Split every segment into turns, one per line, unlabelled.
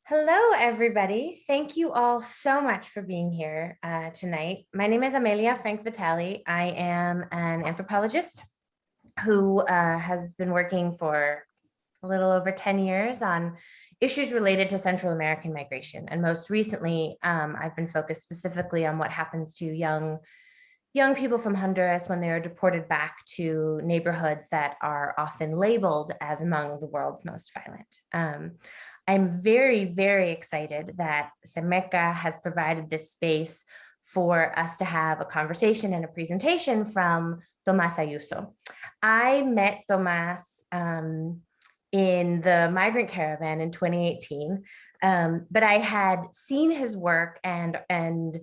Hello, everybody. Thank you all so much for being here tonight. My name is Amelia Frank Vitali. I am an anthropologist who has been working for a little over 10 years on issues related to Central American migration. And most recently, I've been focused specifically on what happens to young people from Honduras when they are deported back to neighborhoods that are often labeled as among the world's most violent. I'm very, very excited that Semeca has provided this space for us to have a conversation and a presentation from Tomas Ayuso. I met Tomas in the migrant caravan in 2018, but I had seen his work and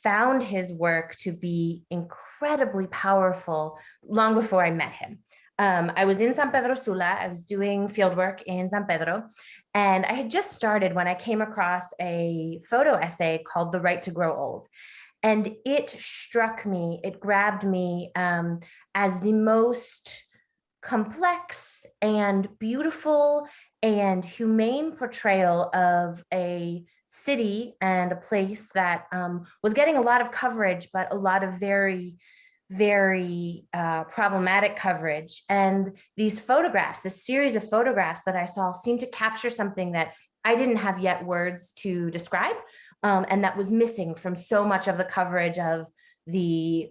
found his work to be incredibly powerful long before I met him. I was in San Pedro Sula. I was doing fieldwork in San Pedro, and I had just started when I came across a photo essay called "The Right to Grow Old." And it struck me, it grabbed me as the most complex and beautiful and humane portrayal of a city and a place that was getting a lot of coverage, but a lot of very problematic coverage. And these photographs, this series of photographs that I saw seemed to capture something that I didn't have yet words to describe, and that was missing from so much of the coverage of the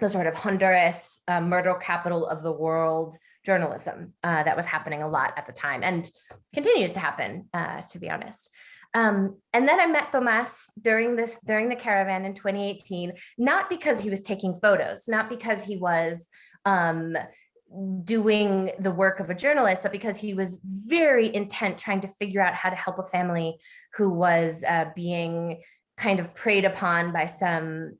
sort of Honduras murder capital of the world journalism that was happening a lot at the time and continues to happen, to be honest. And then I met Tomas during the caravan in 2018, not because he was taking photos, not because he was doing the work of a journalist, but because he was very intent trying to figure out how to help a family who was being kind of preyed upon by some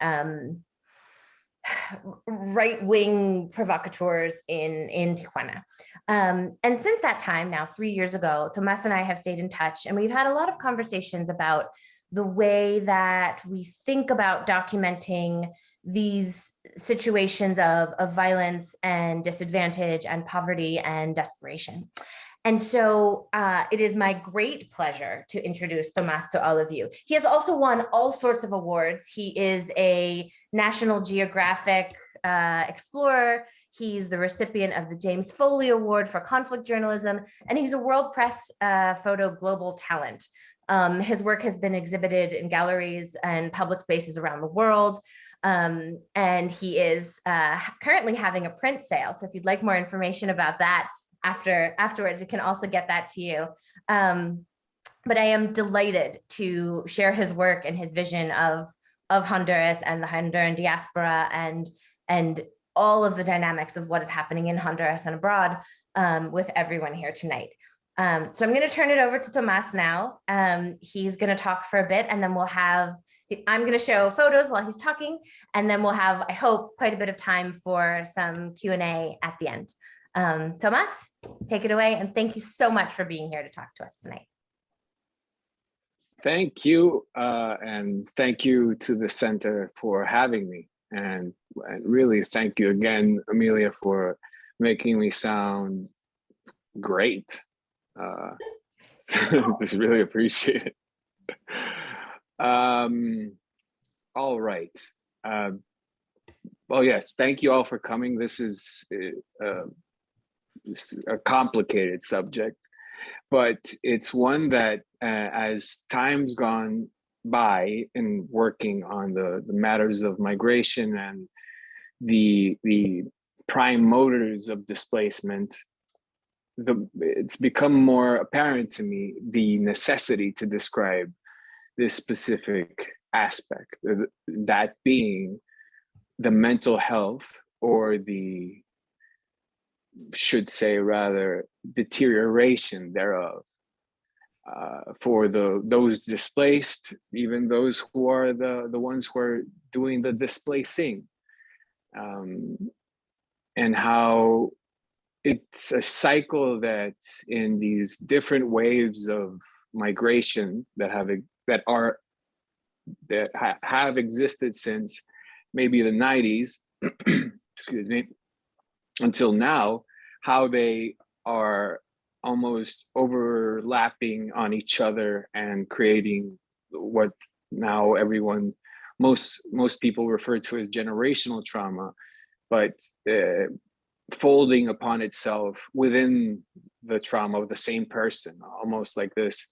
right-wing provocateurs in Tijuana. And since that time, now 3 years ago, Tomas and I have stayed in touch, and we've had a lot of conversations about the way that we think about documenting these situations of violence and disadvantage and poverty and desperation. And so it is my great pleasure to introduce Tomas to all of you. He has also won all sorts of awards. He is a National Geographic Explorer. He's the recipient of the James Foley Award for conflict journalism, and he's a World Press Photo Global Talent. His work has been exhibited in galleries and public spaces around the world. And he is currently having a print sale. So if you'd like more information about that, afterwards, we can also get that to you. But I am delighted to share his work and his vision of Honduras and the Honduran diaspora and all of the dynamics of what is happening in Honduras and abroad with everyone here tonight. So I'm going to turn it over to Tomas now. He's going to talk for a bit, and then I'm going to show photos while he's talking, and then we'll have, I hope, quite a bit of time for some Q&A at the end. Tomas, take it away, and thank you so much for being here to talk to us tonight.
Thank you, and thank you to the center for having me, and really thank you again, Amelia, for making me sound great. Just really appreciate it. All right. Well, yes, thank you all for coming. This is a complicated subject, but it's one that as time's gone by in working on the matters of migration and the prime motors of displacement, it's become more apparent to me the necessity to describe this specific aspect, that being the mental health, or should say rather deterioration thereof, for those displaced, even those who are the ones who are doing the displacing, and how it's a cycle that in these different waves of migration that have existed since maybe the 90s, excuse me, until now, how they are almost overlapping on each other and creating what now most people refer to as generational trauma, but folding upon itself within the trauma of the same person, almost like this.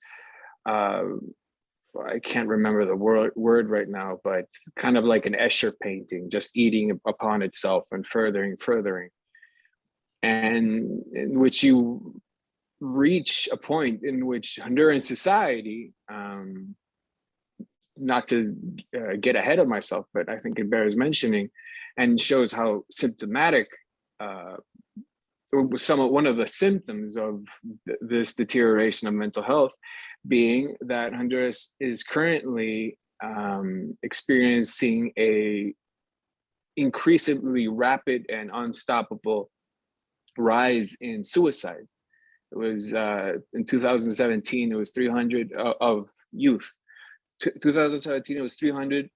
I can't remember the word right now, but kind of like an Escher painting, just eating upon itself and furthering, and in which you reach a point in which Honduran society, not to get ahead of myself, but I think it bears mentioning and shows how symptomatic one of the symptoms of this deterioration of mental health being that Honduras is currently experiencing a increasingly rapid and unstoppable rise in suicides. It was in 2017, it was 300 of youth. 2017, it was 300.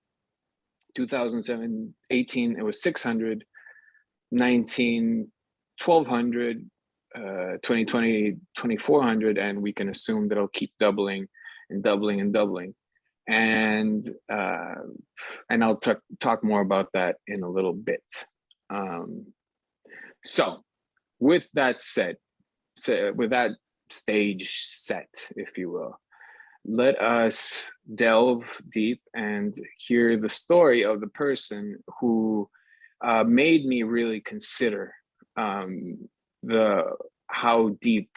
2018, it was 600. 19, 1,200. 2020, 2,400, and we can assume that it'll keep doubling and doubling and doubling. And I'll talk more about that in a little bit. So with that said, with that stage set, if you will, let us delve deep and hear the story of the person who made me really consider how deep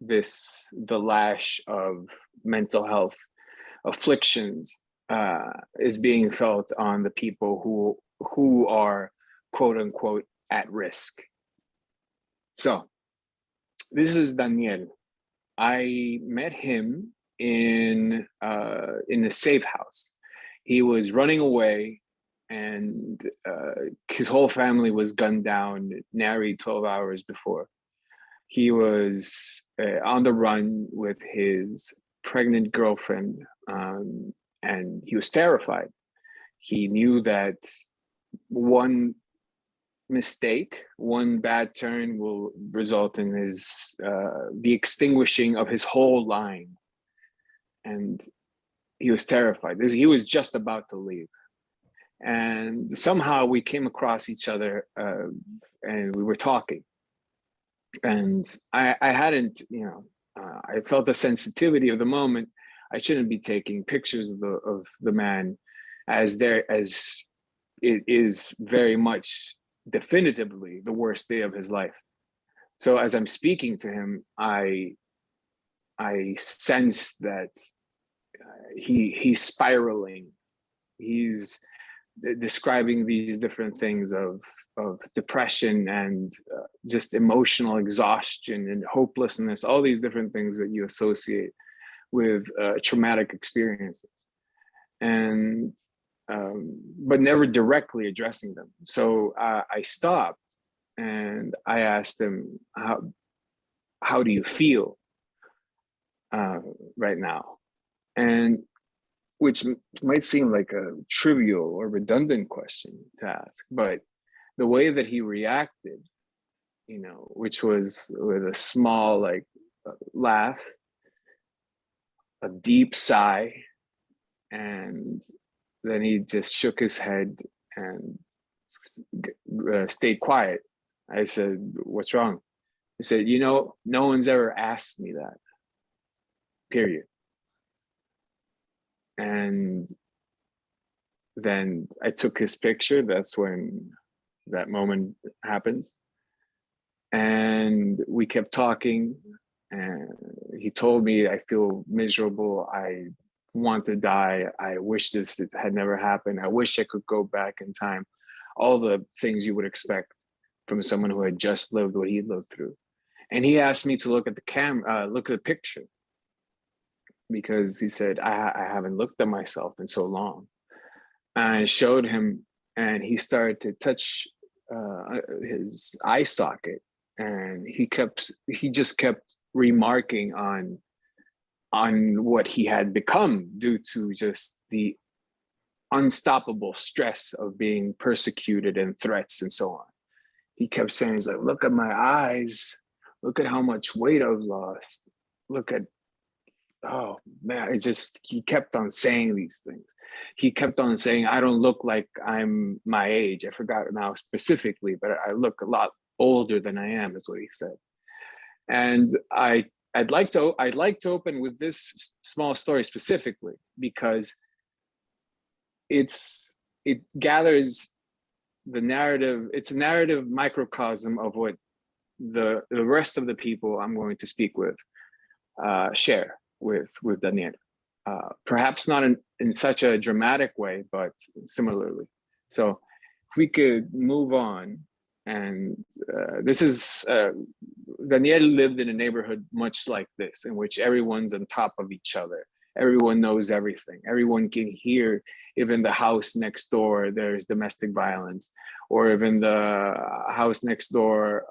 the lash of mental health afflictions is being felt on the people who are quote unquote at risk. So this is Daniel. I met him in a safe house. He was running away, and his whole family was gunned down nary 12 hours before. He was on the run with his pregnant girlfriend, and he was terrified. He knew that one mistake, one bad turn will result in the extinguishing of his whole line. And he was terrified. He was just about to leave. And somehow we came across each other and we were talking. And I hadn't, I felt the sensitivity of the moment. I shouldn't be taking pictures of the man as it is very much definitively the worst day of his life. So as I'm speaking to him, I sense that he's spiraling. He's describing these different things of depression and just emotional exhaustion and hopelessness, all these different things that you associate with traumatic experiences, and but never directly addressing them. So I stopped and I asked him, how do you feel right now? And which might seem like a trivial or redundant question to ask, but the way that he reacted, which was with a small laugh, a deep sigh, and then he just shook his head and stayed quiet. I said, "What's wrong?" He said, "No one's ever asked me that, period." And then I took his picture. That's when that moment happens. And we kept talking, and he told me, "I feel miserable. I want to die. I wish this had never happened. I wish I could go back in time." All the things you would expect from someone who had just lived what he lived through. And he asked me to look at the picture, because he said, I haven't looked at myself in so long. And I showed him, and he started to touch his eye socket, and he just kept remarking on what he had become due to just the unstoppable stress of being persecuted and threats and so on. He kept saying, he's like, "Look at my eyes. Look at how much weight I've lost. Look at, oh man, he kept on saying these things. He kept on saying, I don't look like I'm my age. I forgot now specifically, but I look a lot older than I am, is what he said. And I'd like to open with this small story specifically because it gathers the narrative. It's a narrative microcosm of what the rest of the people I'm going to speak with share with Daniel. Perhaps not in such a dramatic way, but similarly. So if we could move on, and this is, Daniel lived in a neighborhood much like this, in which everyone's on top of each other. Everyone knows everything. Everyone can hear if in the house next door there's domestic violence, or if in the house next door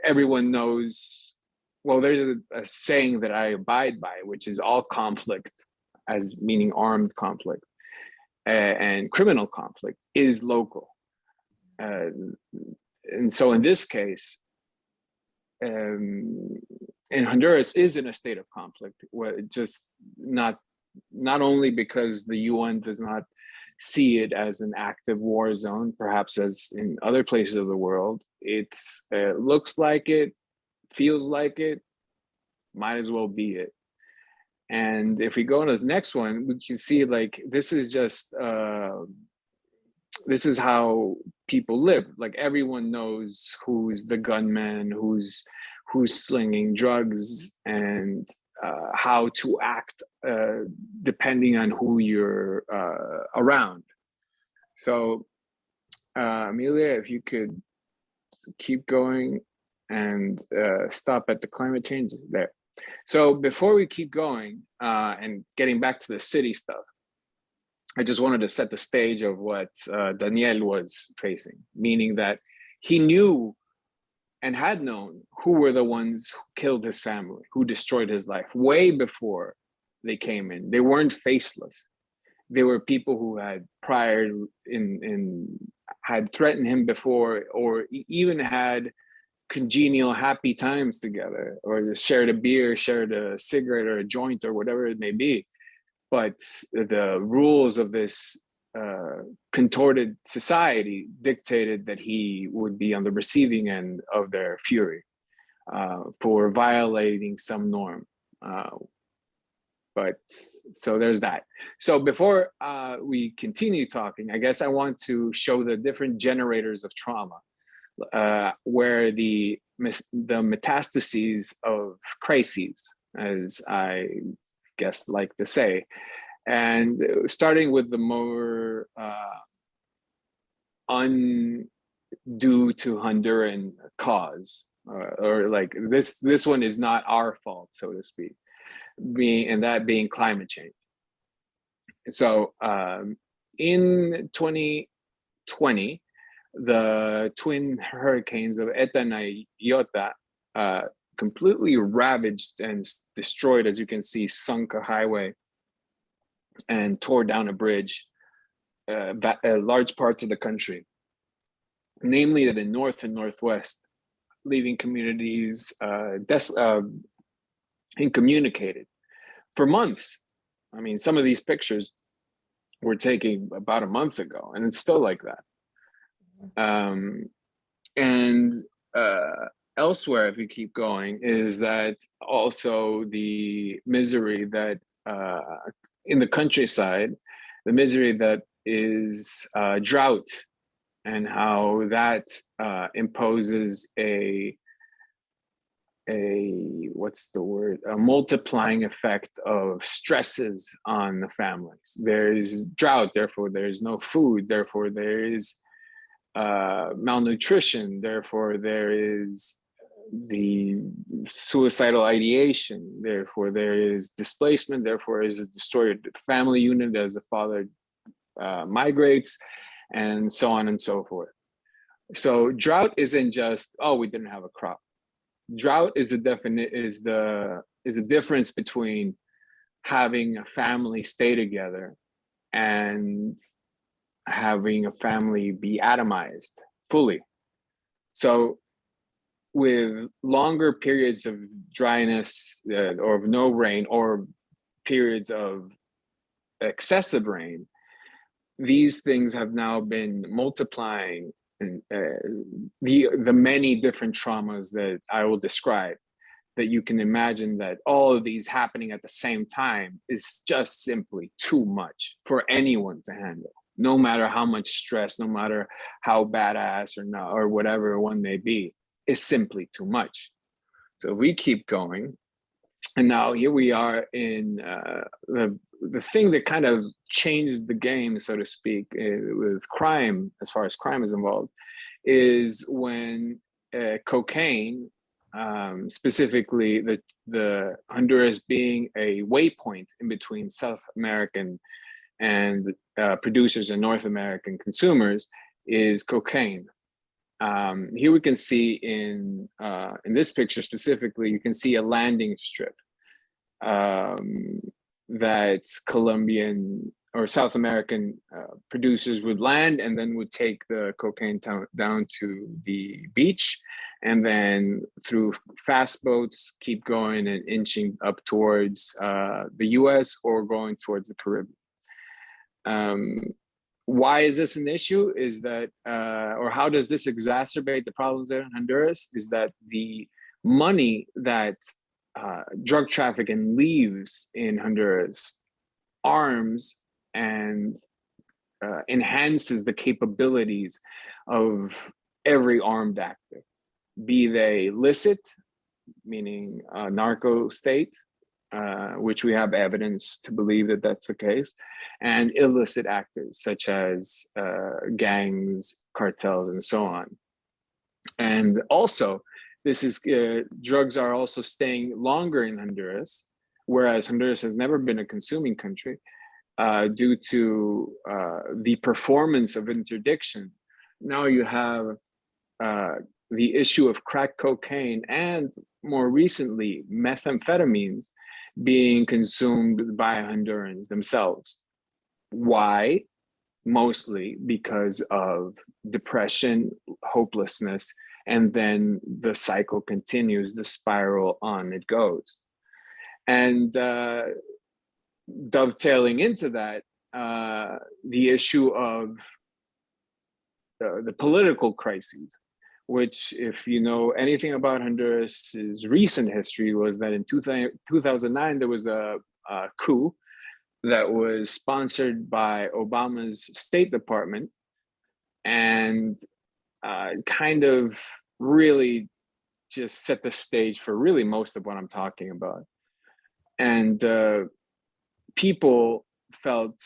everyone knows. Well, there's a saying that I abide by, which is all conflict, as meaning armed conflict, and criminal conflict is local. And so in this case, in Honduras is in a state of conflict, where just not only because the UN does not see it as an active war zone, perhaps as in other places of the world, it looks like it, feels like it, might as well be it. And if we go to the next one, we can see like this is just this is how people live. Like everyone knows who's the gunman, who's slinging drugs, and how to act depending on who you're around. So Amelia, if you could keep going and stop at the climate change there. So before we keep going and getting back to the city stuff, I just wanted to set the stage of what Daniel was facing, meaning that he knew and had known who were the ones who killed his family, who destroyed his life way before they came in. They weren't faceless. They were people who had prior had threatened him before, or even had congenial happy times together, or shared a beer, shared a cigarette or a joint or whatever it may be. But the rules of this contorted society dictated that he would be on the receiving end of their fury for violating some norm. But so there's that. So before we continue talking, I guess I want to show the different generators of trauma, where the metastases of crises, as I guess like to say, and starting with the more undue to Honduran cause, or like this one is not our fault, so to speak, being climate change. So in 2020, the twin hurricanes of Eta and Iota completely ravaged and destroyed, as you can see, sunk a highway and tore down a bridge, large parts of the country, namely the north and northwest, leaving communities incommunicated for months. I mean, some of these pictures were taken about a month ago, and it's still like that. And elsewhere, if we keep going, is that also the misery that in the countryside, the misery that is drought, and how that imposes a what's the word, a multiplying effect of stresses on the families. There's drought, therefore there's no food, therefore there is malnutrition, therefore there is the suicidal ideation, therefore there is displacement, therefore is a destroyed family unit as the father migrates, and so on and so forth. So drought isn't just, oh, we didn't have a crop. Drought is the difference between having a family stay together and having a family be atomized fully. So with longer periods of dryness or of no rain, or periods of excessive rain, these things have now been multiplying, and the many different traumas that I will describe, that you can imagine that all of these happening at the same time is just simply too much for anyone to handle, no matter how much stress, no matter how badass or not, or whatever one may be, is simply too much. So we keep going. And now here we are in the thing that kind of changed the game, so to speak, with crime, as far as crime is involved, is when cocaine, specifically the Honduras being a waypoint in between South American and producers and North American consumers, is cocaine. Here we can see in this picture specifically, you can see a landing strip that Colombian or South American producers would land, and then would take the cocaine down to the beach, and then through fast boats keep going and inching up towards the US or going towards the Caribbean. Why is this an issue? Is that, or how does this exacerbate the problems there in Honduras? Is that the money that drug trafficking leaves in Honduras arms and enhances the capabilities of every armed actor, be they licit, meaning narco state, which we have evidence to believe that that's the case, and illicit actors such as gangs, cartels, and so on. And also, this is drugs are also staying longer in Honduras, whereas Honduras has never been a consuming country due to the performance of interdiction. Now you have the issue of crack cocaine and more recently methamphetamines being consumed by Hondurans themselves. Why? Mostly because of depression, hopelessness, and then the cycle continues, the spiral on it goes. And dovetailing into that, the issue of the political crises, which, if you know anything about Honduras's recent history, was that in 2009, there was a coup that was sponsored by Obama's State Department, and kind of really just set the stage for really most of what I'm talking about. And people felt,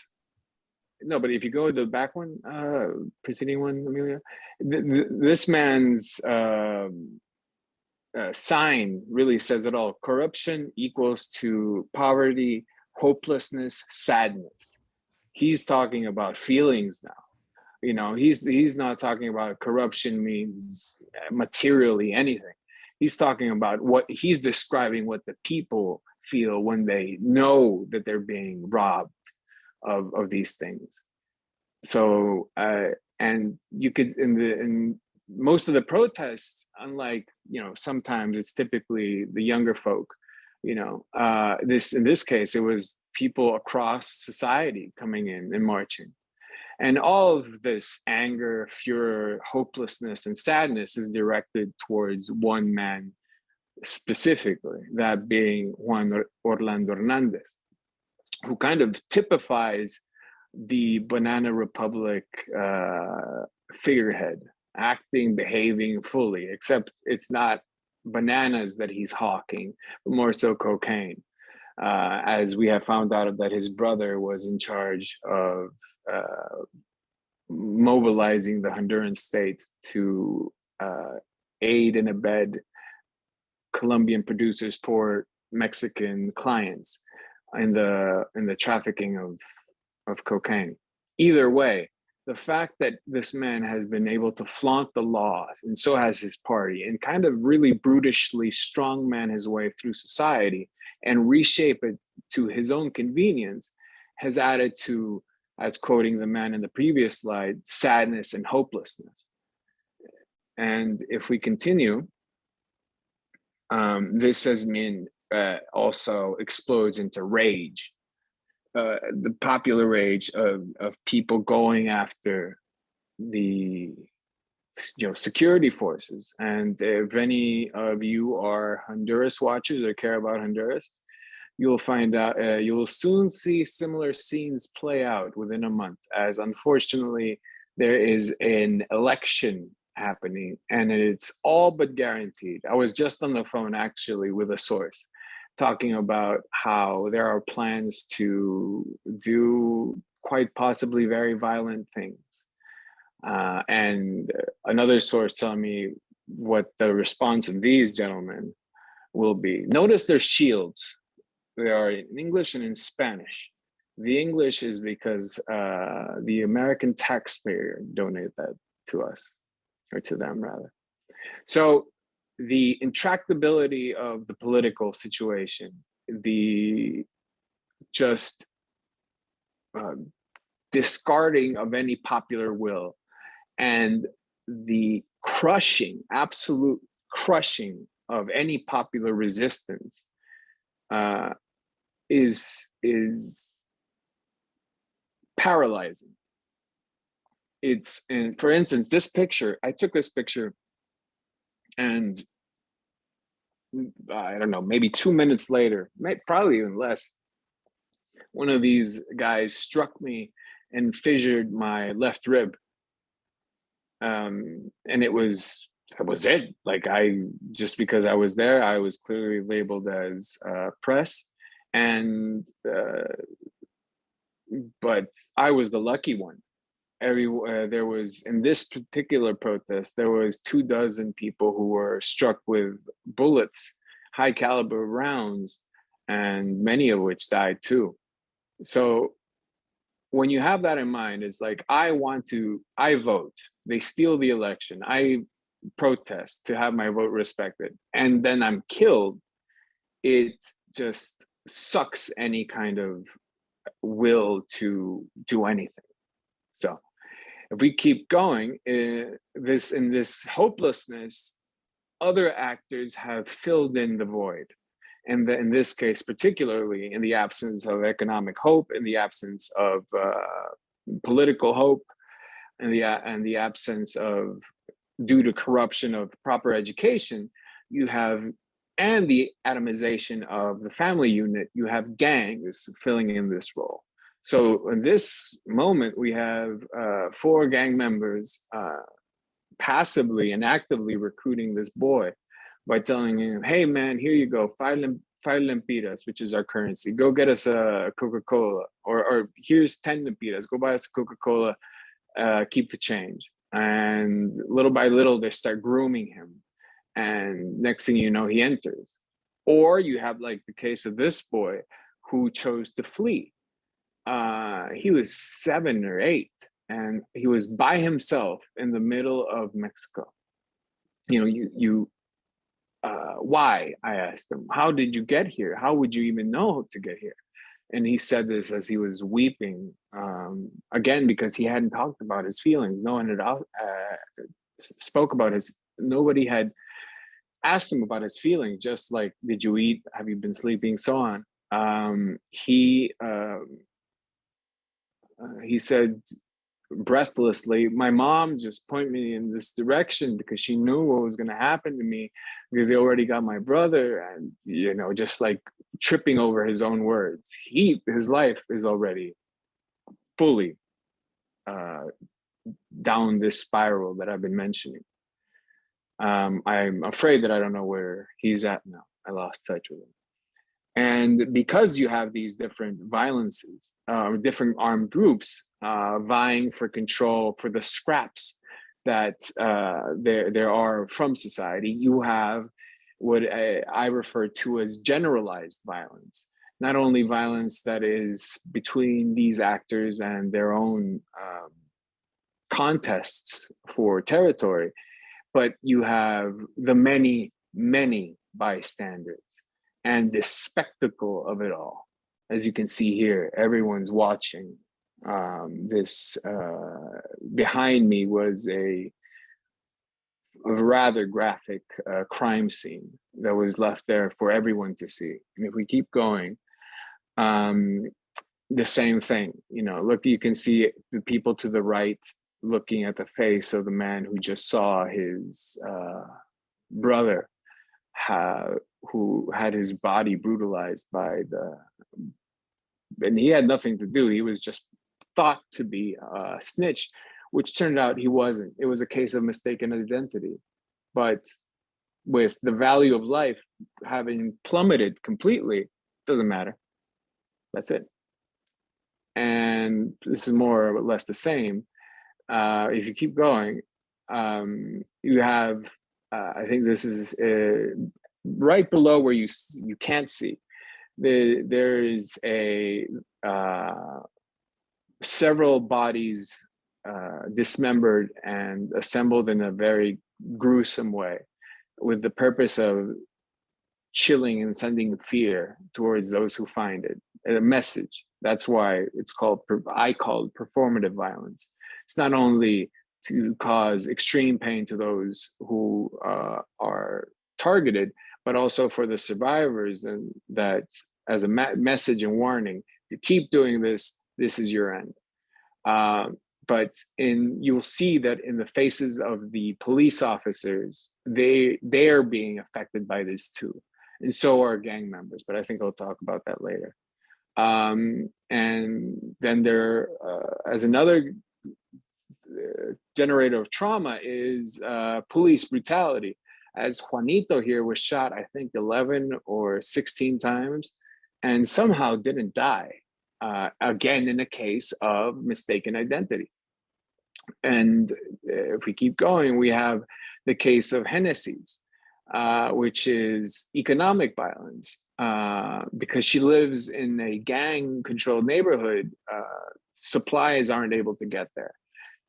no, but if you go to the back one, preceding one, Amelia, this man's sign really says it all. Corruption equals to poverty, hopelessness, sadness. He's talking about feelings now. You know, he's not talking about corruption means materially anything. He's talking about he's describing what the people feel when they know that they're being robbed of these things. So and you could in most of the protests, unlike, you know, sometimes it's typically the younger folk, you know, in this case it was people across society coming in and marching. And all of this anger, furor, hopelessness, and sadness is directed towards one man specifically, that being Juan Orlando Hernandez, who kind of typifies the Banana Republic figurehead, acting, behaving fully, except it's not bananas that he's hawking, but more so cocaine. As we have found out that his brother was in charge of mobilizing the Honduran state to aid and abet Colombian producers for Mexican clients in the trafficking of cocaine. Either way, the fact that this man has been able to flaunt the law, and so has his party, and kind of really brutishly strongman his way through society and reshape it to his own convenience, has added to, as quoting the man in the previous slide, sadness and hopelessness. And if we continue, This has been also explodes into rage, the popular rage of people going after the security forces. And if any of you are Honduras watchers or care about Honduras, you'll find out, you will soon see similar scenes play out within a month, as unfortunately there is an election happening and it's all but guaranteed. I was just on the phone actually with a source talking about how there are plans to do quite possibly very violent things. And another source telling me what the response of these gentlemen will be. Notice their shields. They are in English and in Spanish. The English is because the American taxpayer donated that to us, or to them rather. So the intractability of the political situation, the just discarding of any popular will, and the crushing, absolute crushing of any popular resistance is paralyzing. It's, and for instance, this picture, I took this picture and I don't know, maybe 2 minutes later, probably even less, one of these guys struck me and fissured my left rib. And that was it. Like, just because I was there, I was clearly labeled as press, and but I was the lucky one. There was, in this particular protest, there was 24 people who were struck with bullets, high caliber rounds, and many of which died too. So when you have that in mind, it's like, I vote, they steal the election, I protest to have my vote respected, and then I'm killed. It just sucks any kind of will to do anything. So if we keep going, in this hopelessness, other actors have filled in the void. And in this case, particularly in the absence of economic hope, in the absence of political hope, and the absence of, due to corruption, of proper education, you have, and the atomization of the family unit, you have gangs filling in this role. So in this moment, we have 4 gang members passively and actively recruiting this boy by telling him, hey man, here you go, 5 lempiras, which is our currency. Go get us a Coca-Cola, or here's 10 lempiras, go buy us a Coca-Cola, keep the change. And little by little, they start grooming him. And next thing you know, he enters. Or you have like the case of this boy who chose to flee. He was 7 or 8, and he was by himself in the middle of Mexico. Why? I asked him, how did you get here? How would you even know to get here? And he said this as he was weeping, again, because he hadn't talked about his feelings. No one had spoke about nobody had asked him about his feelings, just like, did you eat? Have you been sleeping? So on. He said breathlessly, my mom just pointed me in this direction because she knew what was going to happen to me, because they already got my brother, and just like tripping over his own words. His life is already fully down this spiral that I've been mentioning. I'm afraid that I don't know where he's at now. I lost touch with him. And because you have these different violences, different armed groups vying for control, for the scraps that there are from society, you have what I refer to as generalized violence. Not only violence that is between these actors and their own contests for territory, but you have the many, many bystanders. And the spectacle of it all, as you can see here, everyone's watching. Behind me was a a rather graphic crime scene that was left there for everyone to see. And if we keep going, the same thing, you know, look, you can see the people to the right looking at the face of the man who just saw his brother who had his body brutalized by and he had nothing to do. He was just thought to be a snitch, which turned out he wasn't. It was a case of mistaken identity. But with the value of life having plummeted completely, doesn't matter. That's it. And this is more or less the same. If you keep going, you have, I think this is right below where you can't see. There is several bodies dismembered and assembled in a very gruesome way, with the purpose of chilling and sending fear towards those who find it. A message. That's why it's called, I call it performative violence. It's not only to cause extreme pain to those who are targeted, but also for the survivors, and that as a message and warning, you keep doing this, this is your end. But you'll see that in the faces of the police officers, they are being affected by this too. And so are gang members, but I think I'll talk about that later. And then there, as another generator of trauma, is police brutality. As Juanito here was shot, I think 11 or 16 times, and somehow didn't die. Again, in a case of mistaken identity. And if we keep going, we have the case of Hennessy's, which is economic violence. Because she lives in a gang-controlled neighborhood, supplies aren't able to get there.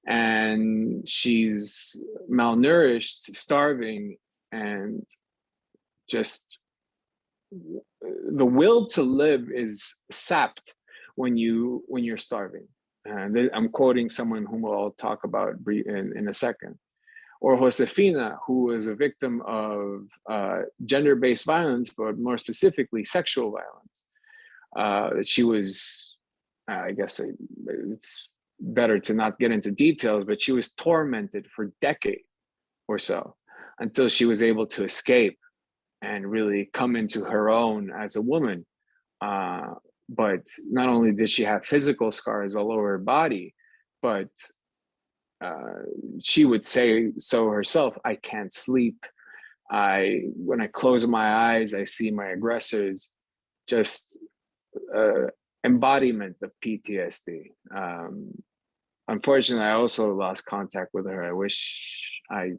And she's malnourished, starving, and just the will to live is sapped when you're starving. And I'm quoting someone whom we'll talk about in a second. Or Josefina, who was a victim of gender-based violence, but more specifically sexual violence. She was, I guess it's better to not get into details, but she was tormented for decades or so until she was able to escape and really come into her own as a woman. But not only did she have physical scars all over her body, but she would say so herself, I can't sleep. When I close my eyes, I see my aggressors. Just embodiment of PTSD. Unfortunately, I also lost contact with her. I wish I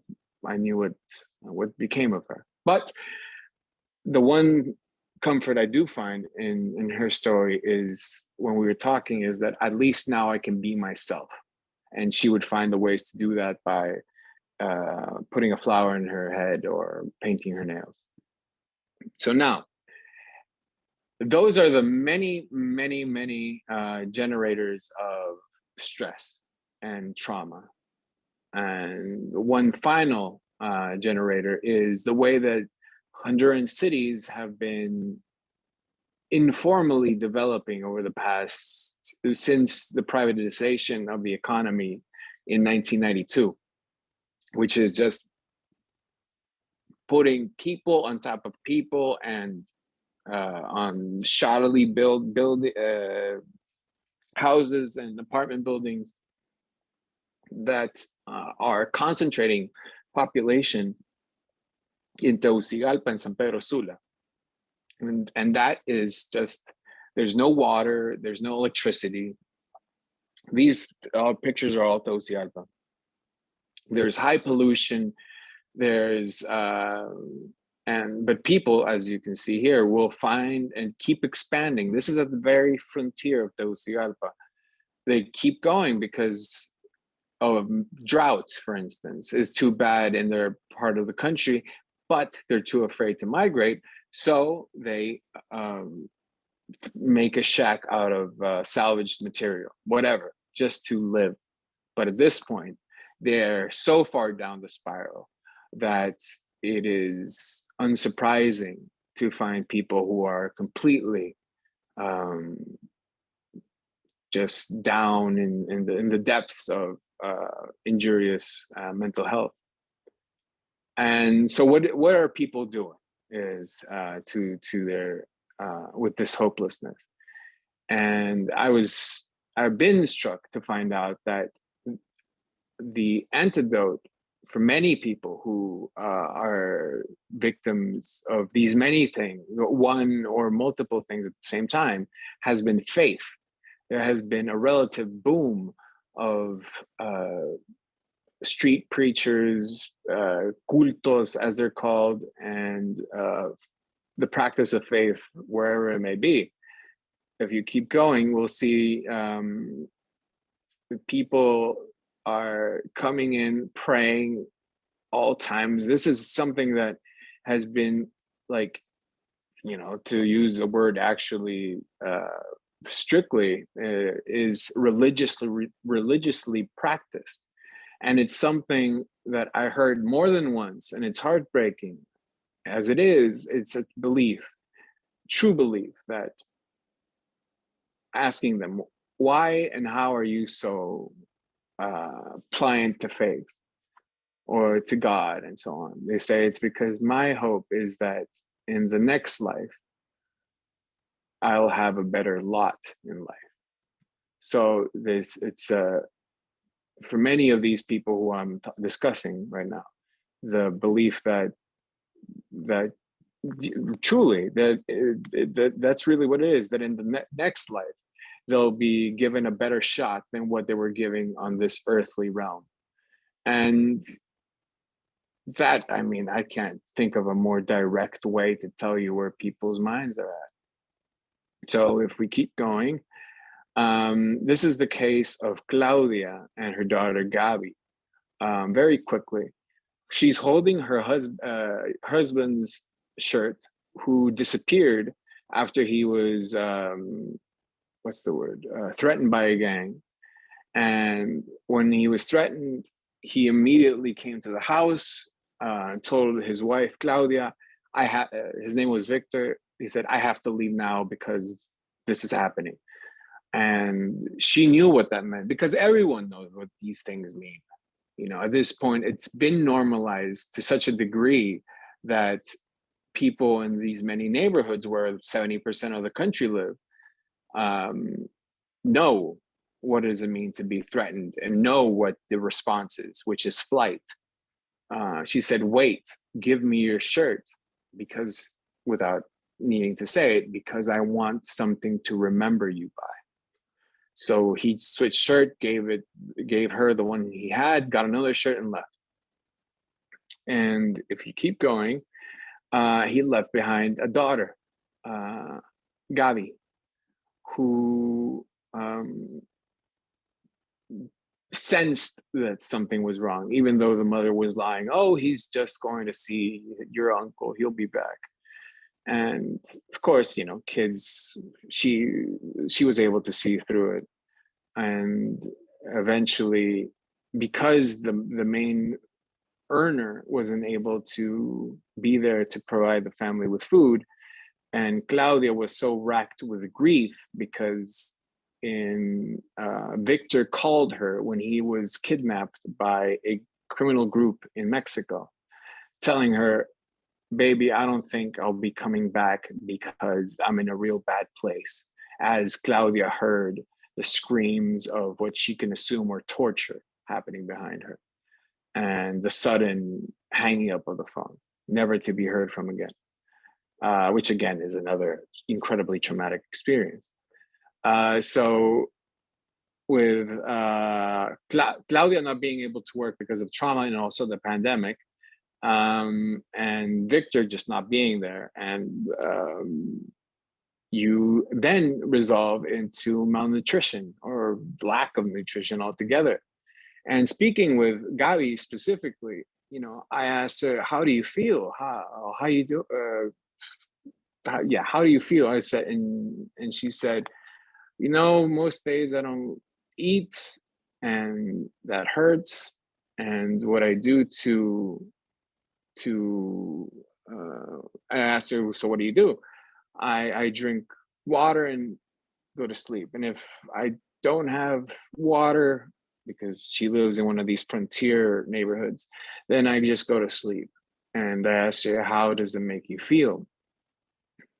knew what became of her. But the one comfort I do find in her story is, when we were talking, is that at least now I can be myself. And she would find the ways to do that by putting a flower in her head or painting her nails. So now, those are the many, many, many generators of stress and trauma. And one final generator is the way that Honduran cities have been informally developing over the past, since the privatization of the economy in 1992, which is just putting people on top of people and on shoddily build houses and apartment buildings that are concentrating population in Tegucigalpa and San Pedro Sula. And that is just, there's no water, there's no electricity. These pictures are all Tegucigalpa. There's high pollution, but people, as you can see here, will find and keep expanding. This is at the very frontier of Tegucigalpa. They keep going because of drought, for instance, is too bad in their part of the country, but they're too afraid to migrate. So they make a shack out of salvaged material, whatever, just to live. But at this point, they're so far down the spiral that it is unsurprising to find people who are completely just down in the depths of injurious mental health. And so what are people doing is to their with this hopelessness? And I've been struck to find out that the antidote for many people who are victims of these many things, one or multiple things at the same time, has been faith. There has been a relative boom of street preachers, cultos as they're called, and the practice of faith wherever it may be. If you keep going, we'll see people are coming in praying all times. This is something that has been, like, you know, to use the word actually strictly, is religiously practiced. And it's something that I heard more than once, and it's heartbreaking as it is. It's a belief, true belief, that asking them, why and how are you so pliant to faith or to God and so on? They say it's because my hope is that in the next life, I'll have a better lot in life. So it's for many of these people who I'm discussing right now, the belief that truly that's really what it is, that in the next life, they'll be given a better shot than what they were giving on this earthly realm. And that, I mean, I can't think of a more direct way to tell you where people's minds are at. So if we keep going, this is the case of Claudia and her daughter Gabi. Very quickly, she's holding her husband's shirt, who disappeared after he was threatened by a gang. And when he was threatened, he immediately came to the house, told his wife Claudia, his name was Victor. He said, I have to leave now because this is happening. And she knew what that meant, because everyone knows what these things mean. You know, at this point, it's been normalized to such a degree that people in these many neighborhoods where 70% of the country live know what does it mean to be threatened, and know what the response is, which is flight. She said, wait, give me your shirt, because, without needing to say it, because I want something to remember you by. So he switched shirt, gave her the one he had, got another shirt, and left. And if you keep going, he left behind a daughter, Gabi, who sensed that something was wrong, even though the mother was lying. Oh, he's just going to see your uncle, he'll be back. And of course, you know, kids, she was able to see through it. And eventually, because the main earner wasn't able to be there to provide the family with food, and Claudia was so racked with grief because Victor called her when he was kidnapped by a criminal group in Mexico, telling her, baby, I don't think I'll be coming back because I'm in a real bad place. As Claudia heard the screams of what she can assume were torture happening behind her, and the sudden hanging up of the phone, never to be heard from again, which again is another incredibly traumatic experience. So with Claudia not being able to work because of trauma and also the pandemic, and Victor just not being there, and you then resolve into malnutrition or lack of nutrition altogether. And speaking with Gabi specifically, you know, I asked her, how do you feel? How you do? How do you feel? I said, and she said, you know, most days I don't eat, and that hurts. And what I do to to, I asked her, so what do you do? I drink water and go to sleep. And if I don't have water, because she lives in one of these frontier neighborhoods, then I just go to sleep. And I asked her, how does it make you feel?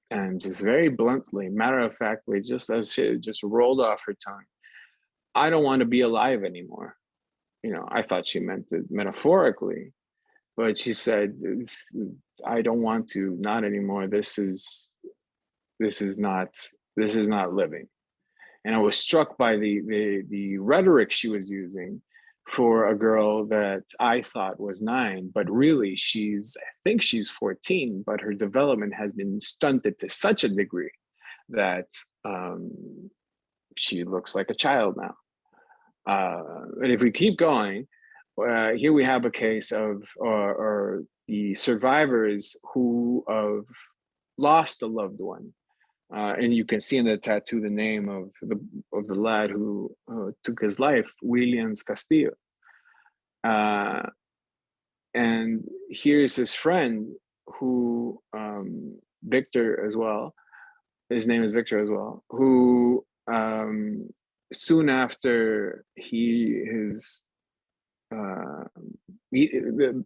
And just very bluntly, matter of factly, just as it just rolled off her tongue, I don't want to be alive anymore. You know, I thought she meant it metaphorically, but she said, I don't want to, not anymore. This is not living. And I was struck by the rhetoric she was using for a girl that I thought was 9, but really I think she's 14, but her development has been stunted to such a degree that she looks like a child now. And if we keep going, here we have a case of or the survivors who have lost a loved one. And you can see in the tattoo the name of the lad who took his life, Williams Castillo. And here's his friend who, Victor as well, his name is Victor as well, who soon after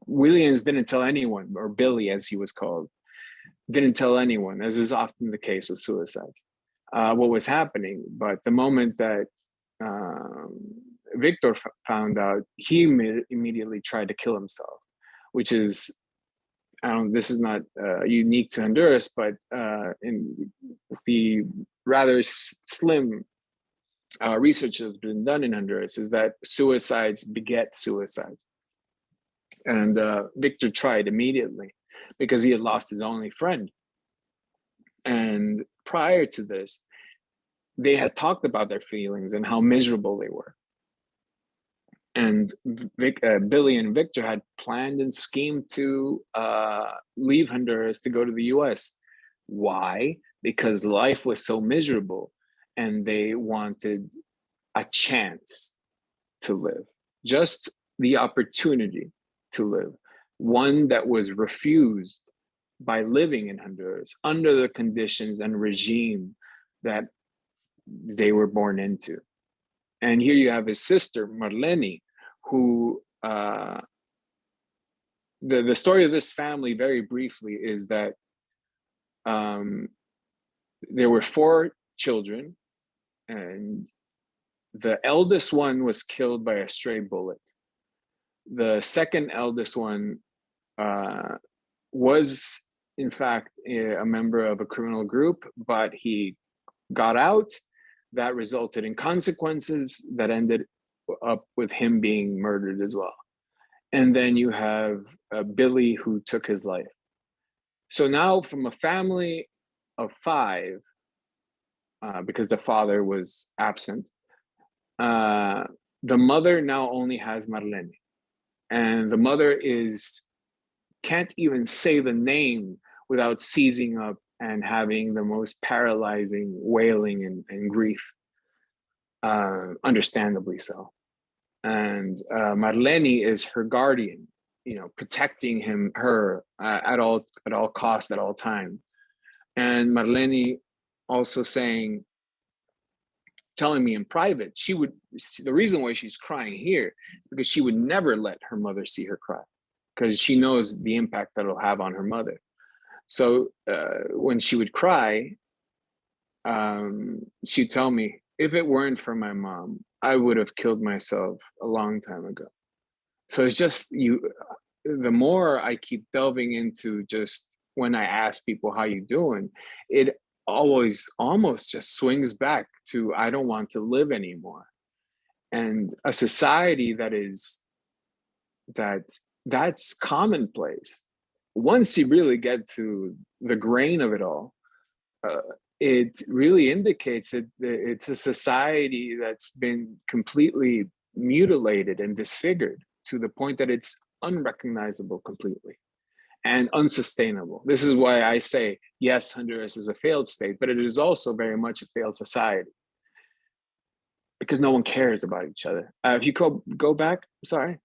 Williams didn't tell anyone, or Billy as he was called, didn't tell anyone, as is often the case with suicide, what was happening. But the moment that Victor found out, he immediately tried to kill himself, which is, this is not unique to Honduras, but in the rather slim research that's been done in Honduras is that suicides beget suicides. And Victor tried immediately because he had lost his only friend. And prior to this, they had talked about their feelings and how miserable they were. And Billy and Victor had planned and schemed to leave Honduras to go to the US. Why? Because life was so miserable and they wanted a chance to live, just the opportunity to live, one that was refused by living in Honduras under the conditions and regime that they were born into. And here you have his sister, Marlene, who, the story of this family, very briefly, is that there were 4 children, and the eldest one was killed by a stray bullet. The second eldest one was, in fact, a member of a criminal group, but he got out. That resulted in consequences that ended up with him being murdered as well. And then you have Billy, who took his life. So now, from a family of 5, because the father was absent, the mother now only has Marlene. And the mother can't even say the name without seizing up and having the most paralyzing wailing and grief, understandably so. And Marlene is her guardian, protecting her at all costs, at all time. And Marlene also telling me in private, the reason why she's crying here is because she would never let her mother see her cry, because she knows the impact that it'll have on her mother. So when she would cry, she'd tell me, if it weren't for my mom, I would have killed myself a long time ago. So it's just, the more I keep delving into, just when I ask people, how you doing, it always almost just swings back to, I don't want to live anymore. And a society that's commonplace. Once you really get to the grain of it all, it really indicates that it's a society that's been completely mutilated and disfigured to the point that it's unrecognizable completely and unsustainable. This is why I say, yes, Honduras is a failed state, but it is also very much a failed society, because no one cares about each other. If you go back, sorry.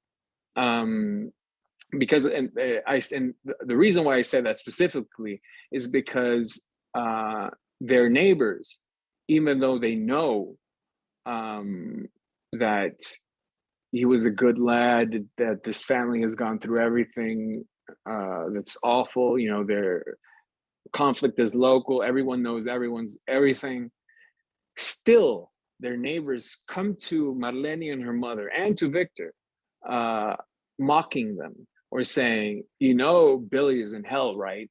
because and the reason why I say that specifically is because their neighbors, even though they know that he was a good lad, that this family has gone through everything that's awful, you know, their conflict is local, everyone knows everyone's everything, still their neighbors come to Marlene and her mother and to Victor, mocking them or saying, you know, Billy is in hell, right?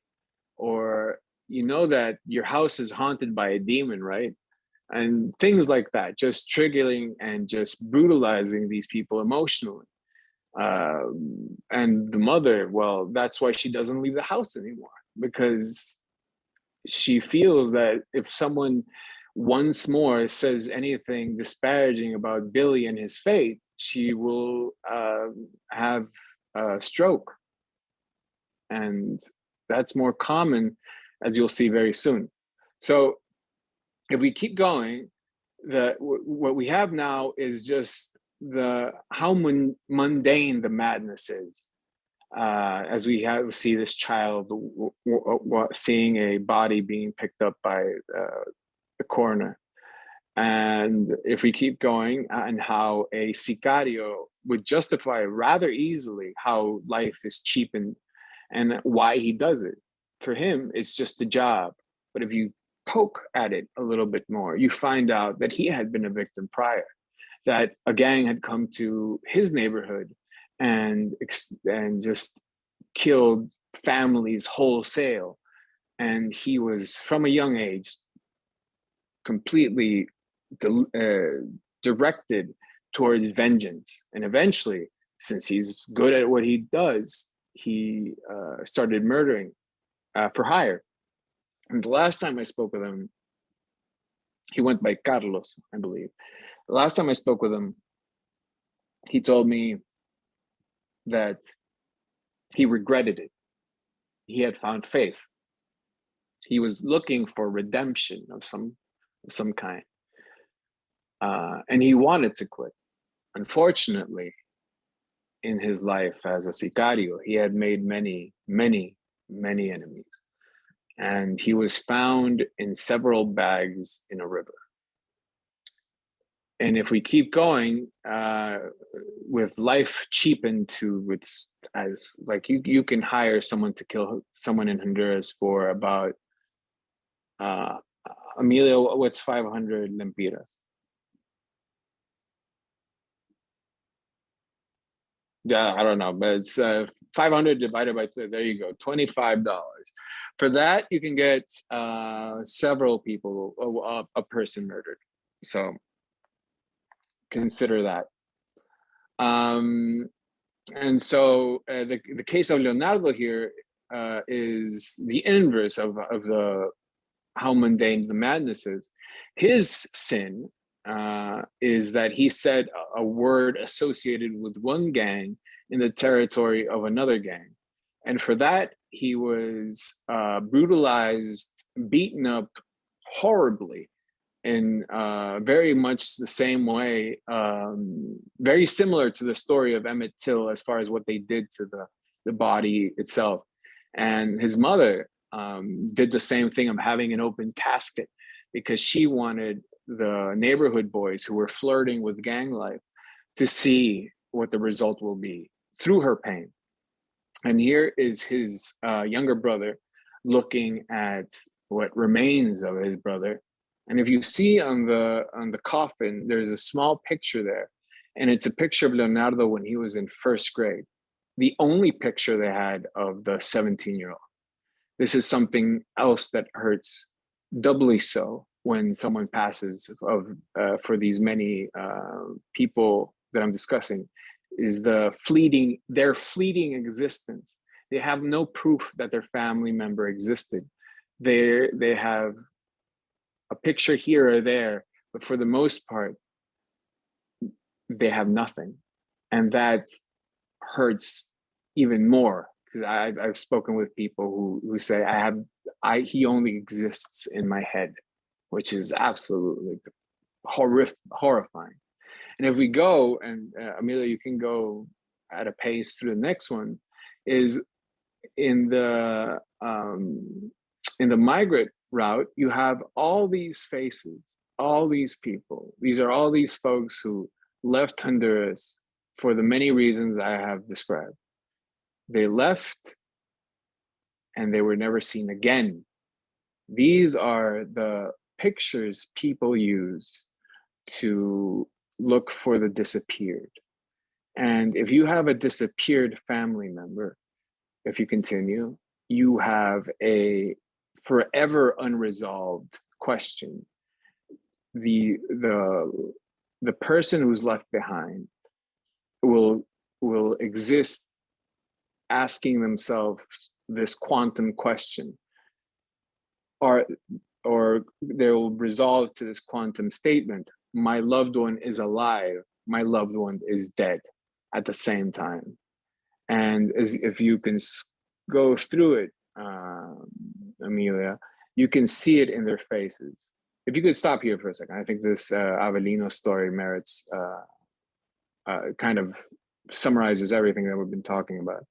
Or you know that your house is haunted by a demon, right? And things like that, just triggering and just brutalizing these people emotionally. And the mother, well, that's why she doesn't leave the house anymore, because she feels that if someone once more says anything disparaging about Billy and his fate, she will have a stroke. And that's more common, as you'll see very soon. So if we keep going, what we have now is just how mundane the madness is. As we see this child seeing a body being picked up by the coroner. And if we keep going, and how a sicario would justify rather easily how life is cheapened and why he does it. For him, it's just a job. But if you poke at it a little bit more, you find out that he had been a victim prior, that a gang had come to his neighborhood and just killed families wholesale. And he was, from a young age, completely directed towards vengeance. And eventually, since he's good at what he does, he started murdering for hire. And the last time I spoke with him, he went by Carlos, I believe. The last time I spoke with him, he told me that he regretted it. He had found faith. He was looking for redemption of some kind. And he wanted to quit. Unfortunately, in his life as a sicario, he had made many, many, many enemies. And he was found in several bags in a river. And if we keep going, with life cheapened to its, as like you can hire someone to kill someone in Honduras for about Emilio, what's 500 lempiras? Yeah, I don't know, but it's 500 divided by 2. There you go, $25. For that, you can get several people, a person murdered. So consider that. And so the case of Leonardo here is the inverse of how mundane the madness is. His sin is that he said a word associated with one gang in the territory of another gang. And for that, he was brutalized, beaten up horribly in very much the same way, very similar to the story of Emmett Till as far as what they did to the body itself. And his mother did the same thing of having an open casket because she wanted the neighborhood boys who were flirting with gang life to see what the result will be through her pain. And here is his younger brother looking at what remains of his brother. And if you see on the coffin, there's a small picture there. And it's a picture of Leonardo when he was in first grade. The only picture they had of the 17-year-old. This is something else that hurts doubly so when someone passes for these many people that I'm discussing, is their fleeting existence. They have no proof that their family member existed. They have a picture here or there, but for the most part, they have nothing. And that hurts even more, because I've spoken with people who say he only exists in my head, which is absolutely horrifying. And if we go, and Amelia, you can go at a pace through the next one, is in the migrant route, you have all these faces, all these people. These are all these folks who left Honduras for the many reasons I have described. They left and they were never seen again. These are the pictures people use to look for the disappeared. And if you have a disappeared family member, if you continue, you have a forever unresolved question. The person who's left behind will exist asking themselves this quantum question, or they will resolve to this quantum statement: my loved one is alive, my loved one is dead at the same time. And as if you can go through it, Amelia, you can see it in their faces. If you could stop here for a second, I think this Avelino story merits, kind of summarizes everything that we've been talking about.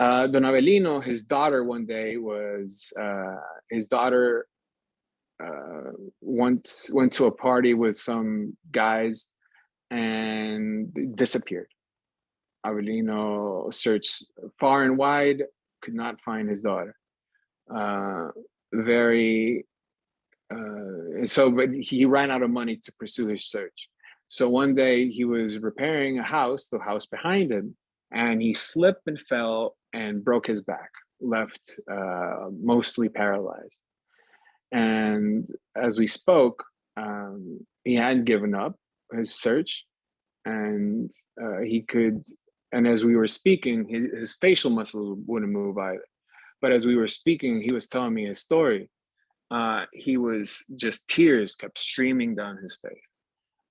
Don Avelino, his daughter one day was, his daughter went to a party with some guys and disappeared. Avelino searched far and wide, could not find his daughter. But he ran out of money to pursue his search. So one day he was repairing a house, the house behind him, and he slipped and fell and broke his back, left mostly paralyzed. And as we spoke, he hadn't given up his search, and and as we were speaking, his facial muscles wouldn't move either. But as we were speaking, he was telling me his story. He was just, tears kept streaming down his face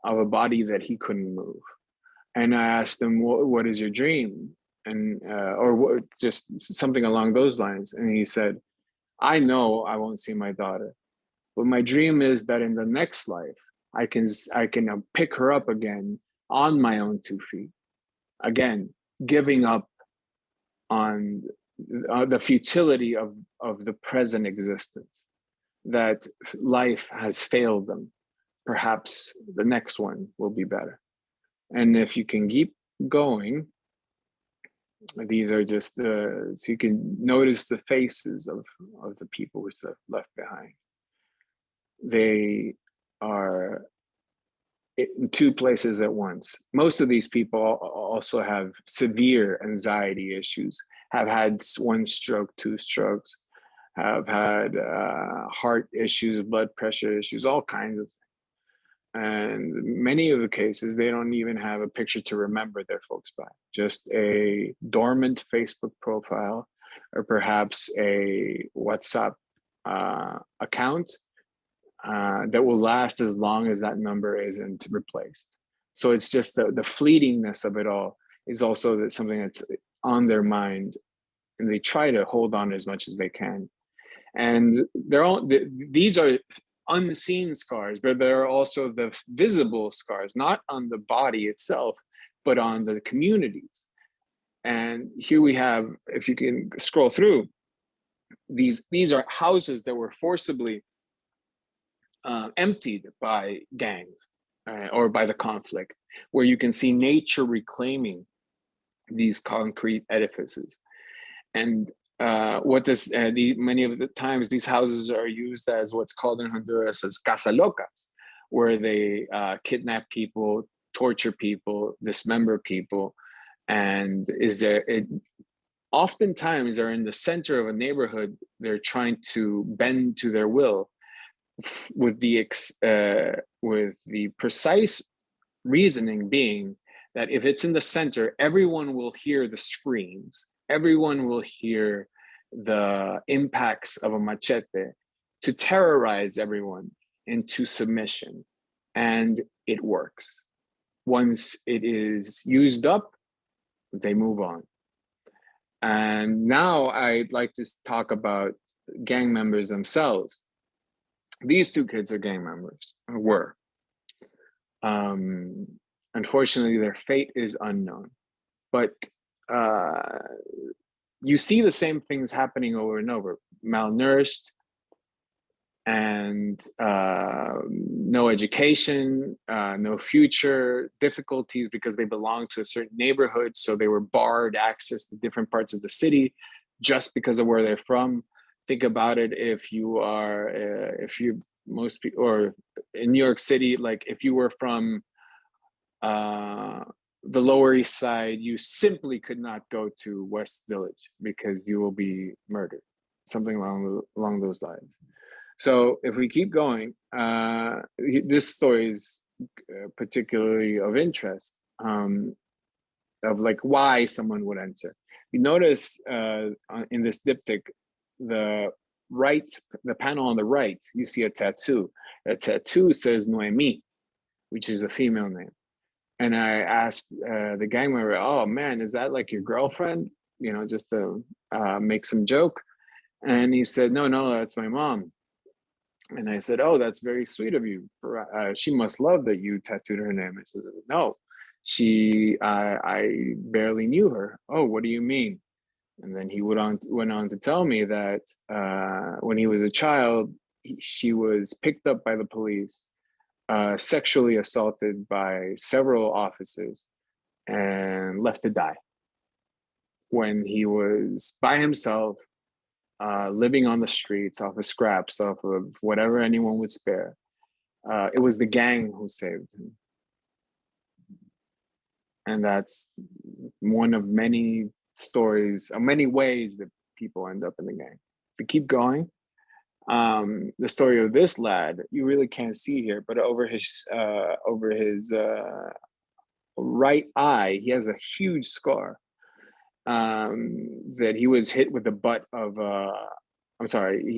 of a body that he couldn't move. And I asked him, what is your dream? And just something along those lines. And he said, I know I won't see my daughter, but my dream is that in the next life, I can pick her up again on my own 2 feet. Again, giving up on the futility of the present existence, that life has failed them. Perhaps the next one will be better. And if you can keep going, these are just so you can notice the faces of the people who are left behind. They are in 2 places at once. Most of these people also have severe anxiety issues, have had 1 stroke, 2 strokes, have had heart issues, blood pressure issues, all kinds of things. And many of the cases, they don't even have a picture to remember their folks by, just a dormant Facebook profile, or perhaps a WhatsApp account that will last as long as that number isn't replaced. So it's just the fleetingness of it all is also something that's on their mind, and they try to hold on as much as they can. And these are unseen scars, but there are also the visible scars, not on the body itself, but on the communities. And here we have, if you can scroll through, these are houses that were forcibly emptied by gangs or by the conflict, where you can see nature reclaiming these concrete edifices. And many of the times these houses are used as what's called in Honduras as casa locas, where they kidnap people, torture people, dismember people, and oftentimes they're in the center of a neighborhood. They're trying to bend to their will, with the precise reasoning being that if it's in the center, everyone will hear the screams, everyone will hear the impacts of a machete to terrorize everyone into submission. And it works. Once it is used up, they move on. And now I'd like to talk about gang members themselves. These 2 kids are gang members, were. Unfortunately, their fate is unknown. But you see the same things happening over and over: malnourished, and no education, no future, difficulties because they belong to a certain neighborhood, so they were barred access to different parts of the city just because of where they're from. Think about it: if you are, most people, or in New York City, like if you were from the Lower East Side, you simply could not go to West Village because you will be murdered, something along those lines. So if we keep going, this story is particularly of interest, of like why someone would enter. You notice in this diptych, the panel on the right, you see a tattoo. That tattoo says Noemi, which is a female name. And I asked the gang member, "Oh man, is that like your girlfriend?" You know, just to make some joke. And he said, "No, that's my mom." And I said, "Oh, that's very sweet of you. She must love that you tattooed her name." I said, "No, I barely knew her." "Oh, what do you mean?" And then he went on to tell me that when he was a child, she was picked up by the police, sexually assaulted by several officers, and left to die when he was by himself, living on the streets off of scraps, off of whatever anyone would spare. It was the gang who saved him. And that's one of many stories, many ways that people end up in the gang. If we keep going, the story of this lad, you really can't see here, but over his right eye, he has a huge scar that he was hit with the butt of,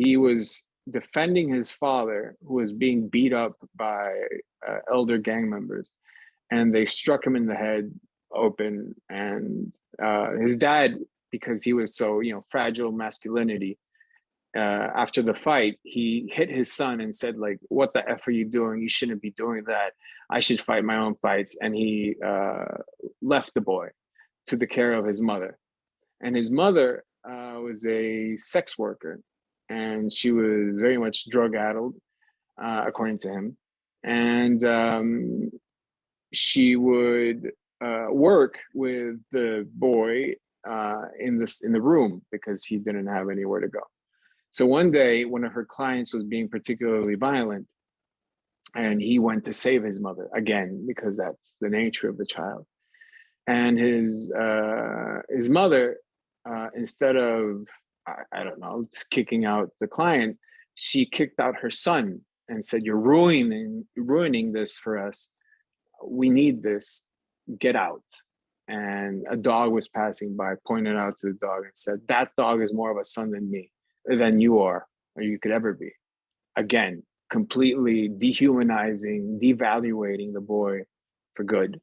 he was defending his father, who was being beat up by elder gang members, and they struck him in the head open. And his dad, because he was so, fragile masculinity, after the fight, he hit his son and said, like, "What the F are you doing? You shouldn't be doing that. I should fight my own fights." And he left the boy to the care of his mother. And his mother was a sex worker, and she was very much drug-addled, according to him. And she would work with the boy in the room because he didn't have anywhere to go. So one day, one of her clients was being particularly violent, and he went to save his mother, again, because that's the nature of the child. And his mother, instead of, I don't know, kicking out the client, she kicked out her son and said, "You're ruining this for us. We need this. Get out." And a dog was passing by, pointed out to the dog and said, "That dog is more of a son than you are, or you could ever be." Again, completely dehumanizing, devaluating the boy for good,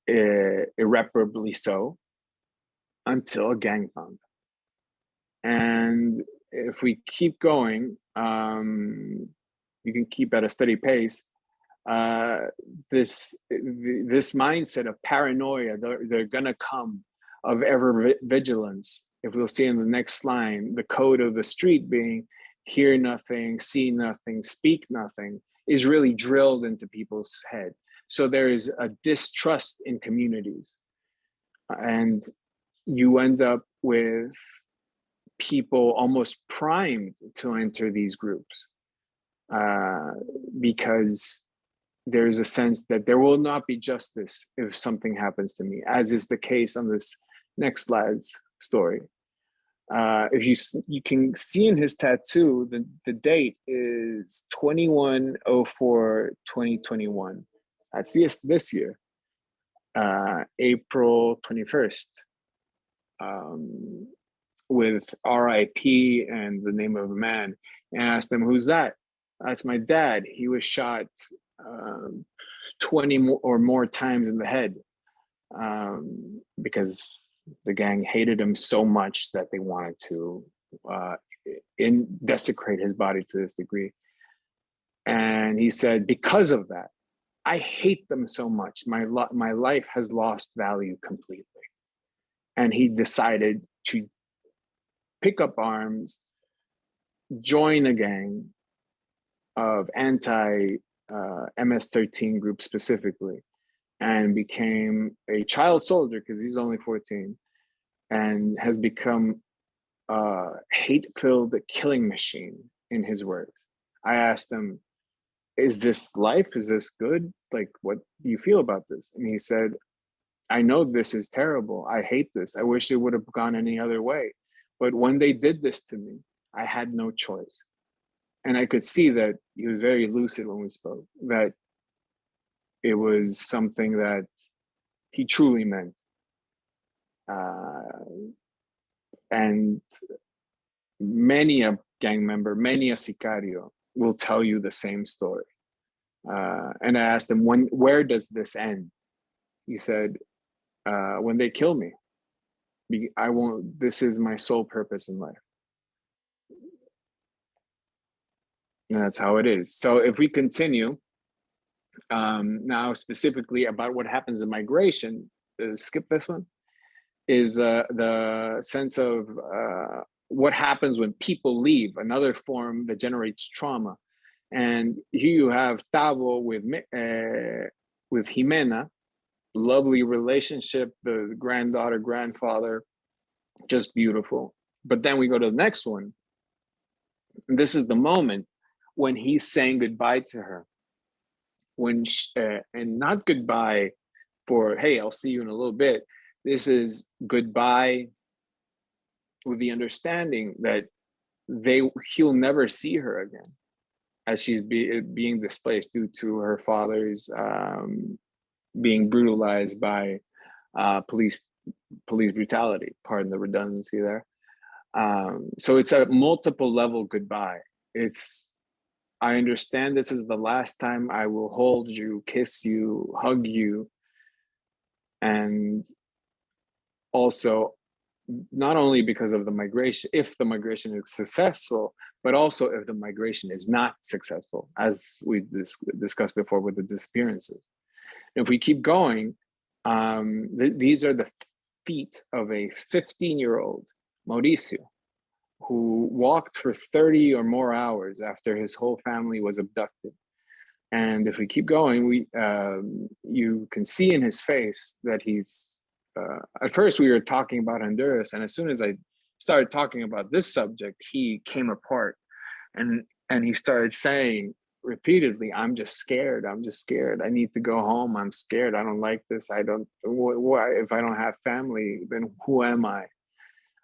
irreparably so, until a gang found him. And if we keep going, you can keep at a steady pace. This mindset of paranoia, they're gonna come, of ever vigilance. If we'll see in the next line, the code of the street being hear nothing, see nothing, speak nothing, is really drilled into people's head. So there is a distrust in communities, and you end up with people almost primed to enter these groups, because there's a sense that there will not be justice if something happens to me, as is the case on this next slide's story. If you can see in his tattoo, the date is 21/04/2021. That's this year, April 21st, with RIP and the name of a man. And I asked them, "Who's that?" "That's my dad. He was shot 20 or more times in the head, because the gang hated him so much that they wanted to desecrate his body to this degree." And he said, "Because of that, I hate them so much. My life has lost value completely." And he decided to pick up arms, join a gang of anti-MS-13 group specifically, and became a child soldier, because he's only 14, and has become a hate-filled killing machine, in his words. I asked him, is this life? Is this good? Like, what do you feel about this? And he said, I know this is terrible. I hate this. I wish it would have gone any other way. But when they did this to me, I had no choice. And I could see that he was very lucid when we spoke, that it was something that he truly meant. And many a gang member, many a sicario will tell you the same story. And I asked him, where does this end? He said, when they kill me. I won't, this is my sole purpose in life. And that's how it is. So if we continue, now specifically about what happens in migration, skip this one, is the sense of what happens when people leave, another form that generates trauma. And here you have Tavo with Jimena, lovely relationship, the granddaughter, grandfather, just beautiful. But then we go to the next one. And this is the moment when he's saying goodbye to her. And not goodbye for, hey, I'll see you in a little bit. This is goodbye with the understanding that he'll never see her again, as she's being displaced due to her father's being brutalized by police brutality. Pardon the redundancy there. So it's a multiple level goodbye. I understand this is the last time I will hold you, kiss you, hug you. And also, not only because of the migration, if the migration is successful, but also if the migration is not successful, as we discussed before with the disappearances. If we keep going, these are the feet of a 15-year-old Mauricio, who walked for 30 or more hours after his whole family was abducted. And if we keep going, you can see in his face that he's, at first we were talking about Honduras, and as soon as I started talking about this subject, he came apart, and he started saying repeatedly, I'm just scared. I'm just scared. I need to go home. I'm scared. I don't like this. If I don't have family, then who am I?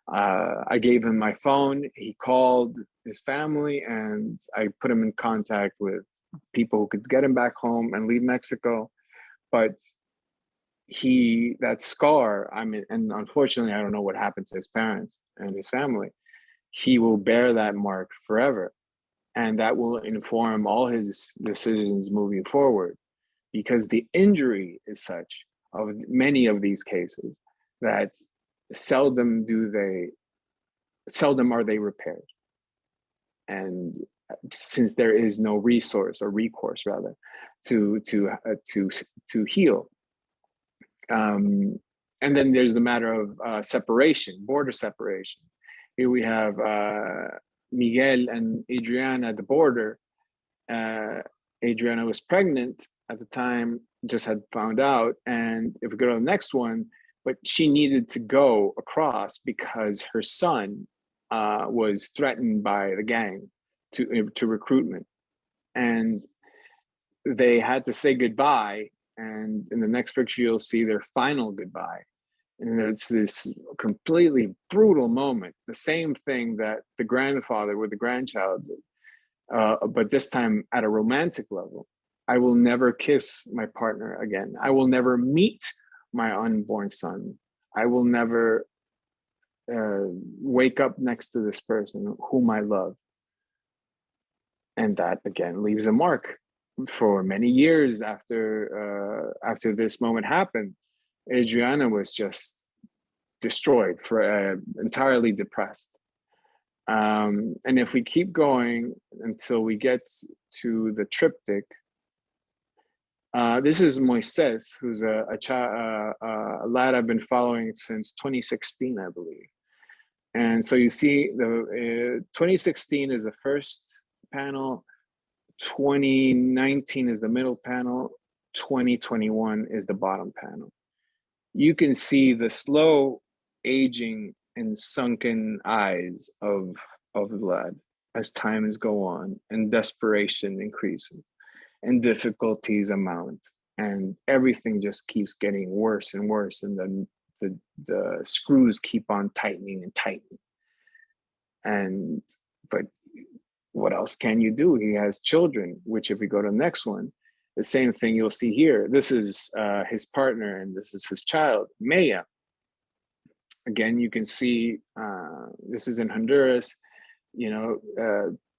I gave him my phone. He called his family, and I put him in contact with people who could get him back home and leave Mexico. But that scar, and unfortunately, I don't know what happened to his parents and his family. He will bear that mark forever. And that will inform all his decisions moving forward, because the injury is such of many of these cases that seldom are they repaired. And since there is no recourse rather to heal. And then there's the matter of border separation. Here we have Miguel and Adriana at the border. Adriana was pregnant at the time, just had found out. And if we go to the next one, but she needed to go across because her son was threatened by the gang to recruitment. And they had to say goodbye. And in the next picture, you'll see their final goodbye. And it's this completely brutal moment, the same thing that the grandfather with the grandchild did, but this time at a romantic level. I will never kiss my partner again. I will never meet my unborn son. I will never wake up next to this person whom I love. And that, again, leaves a mark for many years after this moment happened. Adriana was just destroyed, entirely depressed. And if we keep going until we get to the triptych, This is Moises, who's a lad I've been following since 2016, I believe. And so you see the 2016 is the first panel, 2019 is the middle panel, 2021 is the bottom panel. You can see the slow aging and sunken eyes of the lad as times go on and desperation increases and difficulties amount and everything just keeps getting worse and worse, and then the screws keep on tightening and tightening. And but what else can you do? He has children, which if we go to the next one, the same thing you'll see here. This is his partner and this is his child, Maya. Again, you can see this is in Honduras, you know,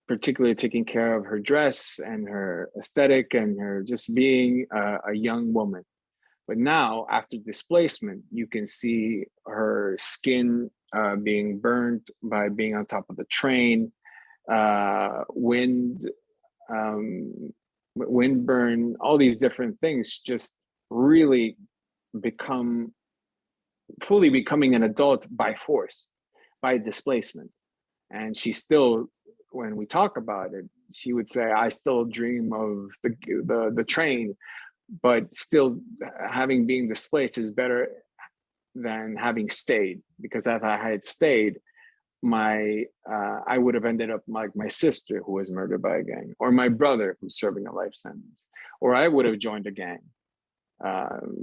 particularly taking care of her dress and her aesthetic and her just being a young woman. But now, after displacement, you can see her skin being burned by being on top of the train, wind burn, all these different things just really fully becoming an adult by force, by displacement. And she still, when we talk about it, she would say, I still dream of the train, but still having being displaced is better than having stayed, because if I had stayed, I would have ended up like my sister who was murdered by a gang, or my brother who's serving a life sentence, or I would have joined a gang.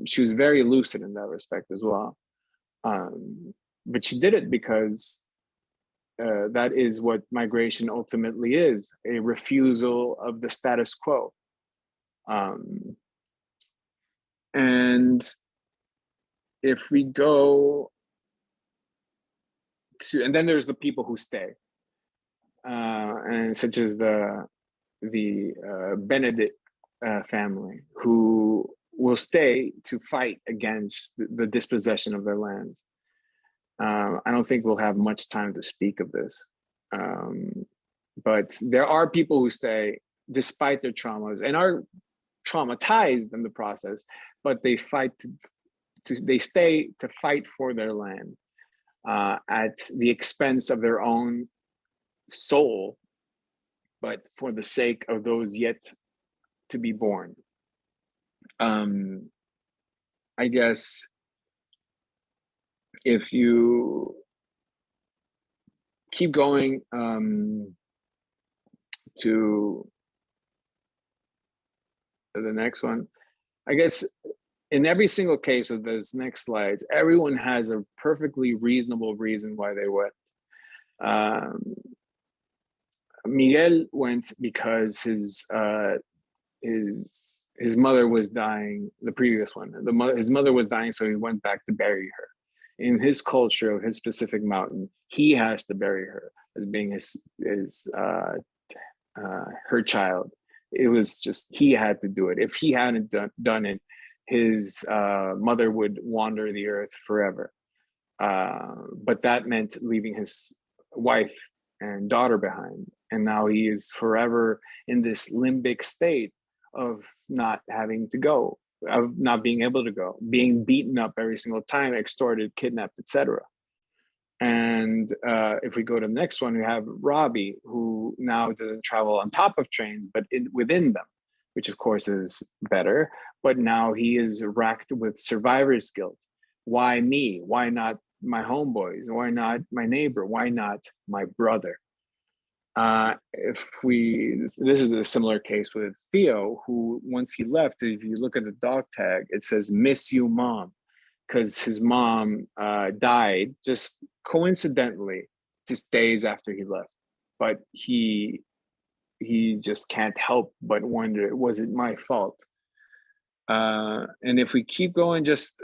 She was very lucid in that respect as well. But she did it because that is what migration ultimately is, a refusal of the status quo. And if we go to, and then there's the people who stay, and such as the Benedict family, who will stay to fight against the dispossession of their lands. I don't think we'll have much time to speak of this, but there are people who stay despite their traumas and are traumatized in the process, but they fight they stay to fight for their land at the expense of their own soul, but for the sake of those yet to be born. I guess if you keep going to the next one, I guess in every single case of those next slides, everyone has a perfectly reasonable reason why they went. Miguel went because his mother was dying, the previous one. His mother was dying, so he went back to bury her. In his culture of his specific mountain, he has to bury her as being her child. It was just, he had to do it. If he hadn't done it, his mother would wander the earth forever. But that meant leaving his wife and daughter behind. And now he is forever in this limbic state of not having to go, of not being able to go, being beaten up every single time, extorted, kidnapped, etc. And if we go to the next one, we have Robbie, who now doesn't travel on top of trains, but within them, which of course is better. But now he is racked with survivor's guilt. Why me? Why not my homeboys? Why not my neighbor? Why not my brother? This is a similar case with Theo, who once he left, if you look at the dog tag, it says "Miss you, Mom," because his mom died just coincidentally, just days after he left. But he just can't help but wonder, was it my fault? And if we keep going, just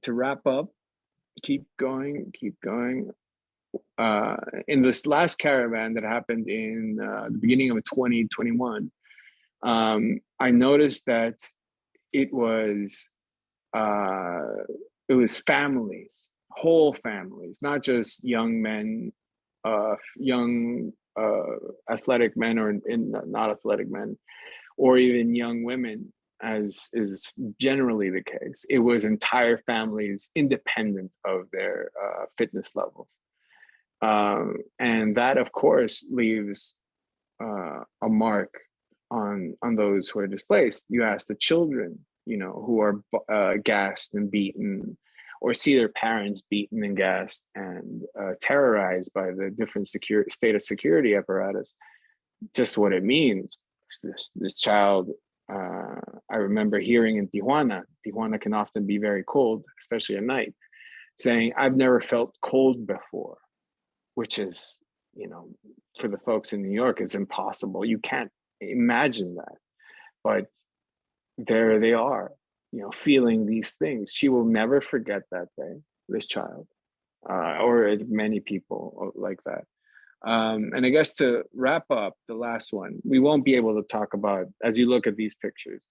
to wrap up, keep going. In this last caravan that happened in the beginning of 2021, I noticed that it was families, whole families, not just young men, young athletic men or not athletic men, or even young women as is generally the case. It was entire families independent of their fitness levels. And that, of course, leaves a mark on those who are displaced. You ask the children, you know, who are gassed and beaten, or see their parents beaten and gassed and terrorized by the different state of security apparatus, just what it means. This child, I remember hearing in Tijuana can often be very cold, especially at night, saying, "I've never felt cold before," which is, you know, for the folks in New York, it's impossible. You can't imagine that. But there they are, you know, feeling these things. She will never forget that day, this child, or many people like that. And I guess to wrap up the last one, we won't be able to talk about, as you look at these pictures,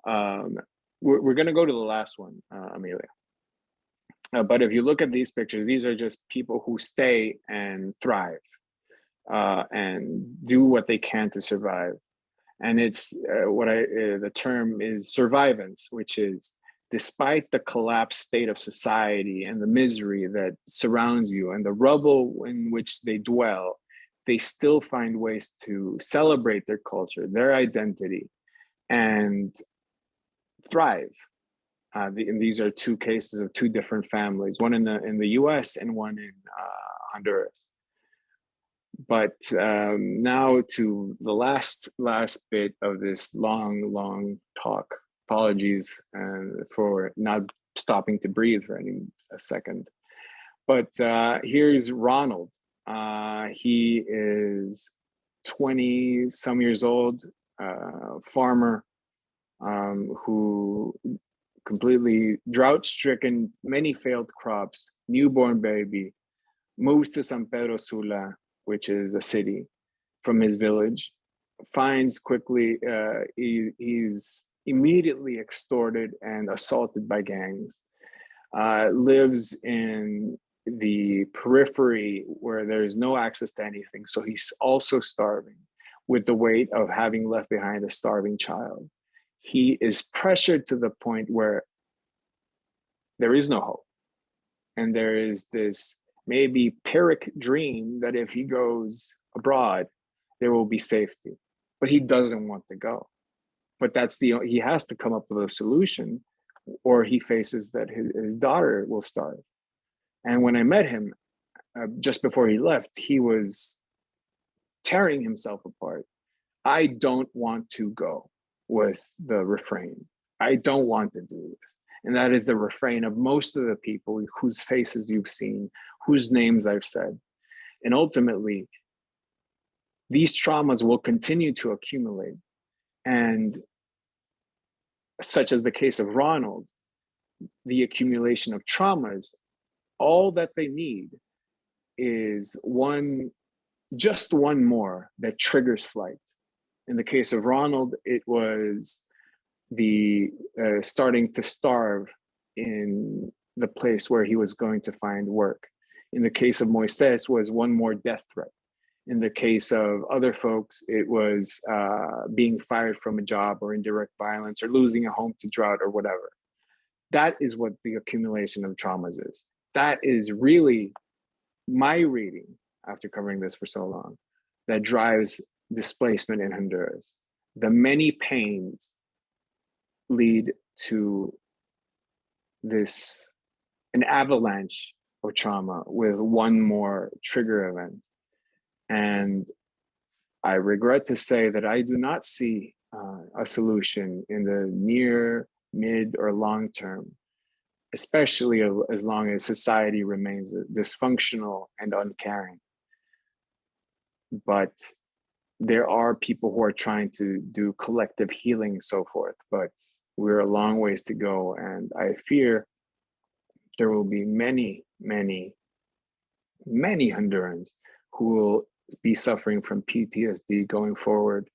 we're going to go to the last one, Amelia. But if you look at these pictures, these are just people who stay and thrive and do what they can to survive. And it's the term is survivance, which is despite the collapsed state of society and the misery that surrounds you and the rubble in which they dwell, they still find ways to celebrate their culture, their identity, and thrive. And these are two cases of two different families, one in the US and one in Honduras. But now to the last bit of this long talk. Apologies for not stopping to breathe for a second. But here's Ronald. He is 20 some years old, farmer who completely drought-stricken, many failed crops, newborn baby, moves to San Pedro Sula, which is a city, from his village, finds quickly he's immediately extorted and assaulted by gangs, lives in the periphery where there's no access to anything. So he's also starving with the weight of having left behind a starving child. He is pressured to the point where there is no hope. And there is this maybe Pyrrhic dream that if he goes abroad, there will be safety, but he doesn't want to go. But he has to come up with a solution, or he faces that his daughter will starve. And when I met him just before he left, he was tearing himself apart. "I don't want to go," was the refrain. "I don't want to do this." And that is the refrain of most of the people whose faces you've seen, whose names I've said. And ultimately, these traumas will continue to accumulate. And such as the case of Ronald, the accumulation of traumas, all that they need is just one more that triggers flight. In the case of Ronald, it was the starting to starve in the place where he was going to find work. In the case of Moises, was one more death threat. In the case of other folks, it was being fired from a job or indirect violence or losing a home to drought or whatever. That is what the accumulation of traumas is. That is really my reading, after covering this for so long, that drives displacement in Honduras. The many pains lead to an avalanche of trauma with one more trigger event. And I regret to say that I do not see a solution in the near, mid, or long term, especially as long as society remains dysfunctional and uncaring. But there are people who are trying to do collective healing and so forth, but we're a long ways to go. And I fear there will be many, many, many Hondurans who will be suffering from PTSD going forward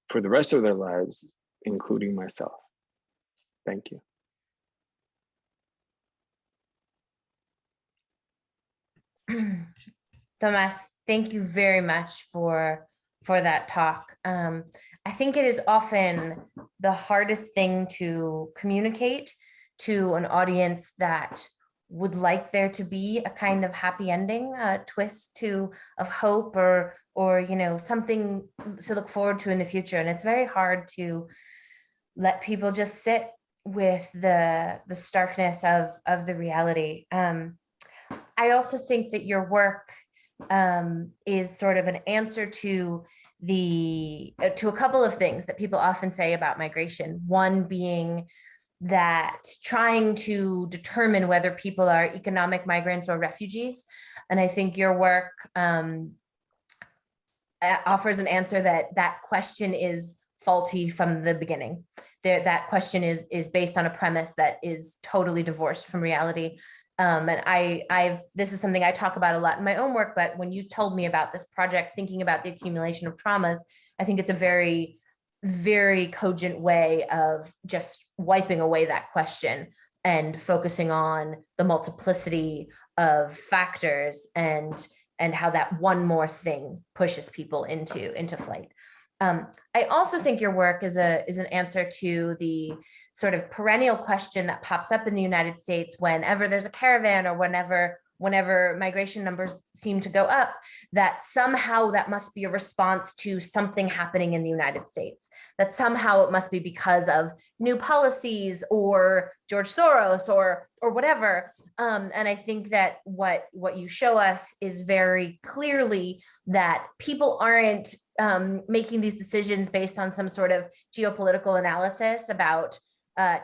for the rest of their lives, including myself. Thank you.
Tomas, thank you very much for that talk. I think it is often the hardest thing to communicate to an audience that would like there to be a kind of happy ending, a twist to of hope, or something to look forward to in the future. And it's very hard to let people just sit with the starkness of the reality. I also think that your work is sort of an answer to a couple of things that people often say about migration. One being that trying to determine whether people are economic migrants or refugees. And I think your work offers an answer that question is faulty from the beginning. That question is based on a premise that is totally divorced from reality. And this is something I talk about a lot in my own work, but when you told me about this project, thinking about the accumulation of traumas, I think it's a very, very cogent way of just wiping away that question and focusing on the multiplicity of factors and how that one more thing pushes people into flight. I also think your work is an answer to the sort of perennial question that pops up in the United States whenever there's a caravan or whenever migration numbers seem to go up, that somehow that must be a response to something happening in the United States, that somehow it must be because of new policies or George Soros or whatever. And I think that what you show us is very clearly that people aren't making these decisions based on some sort of geopolitical analysis about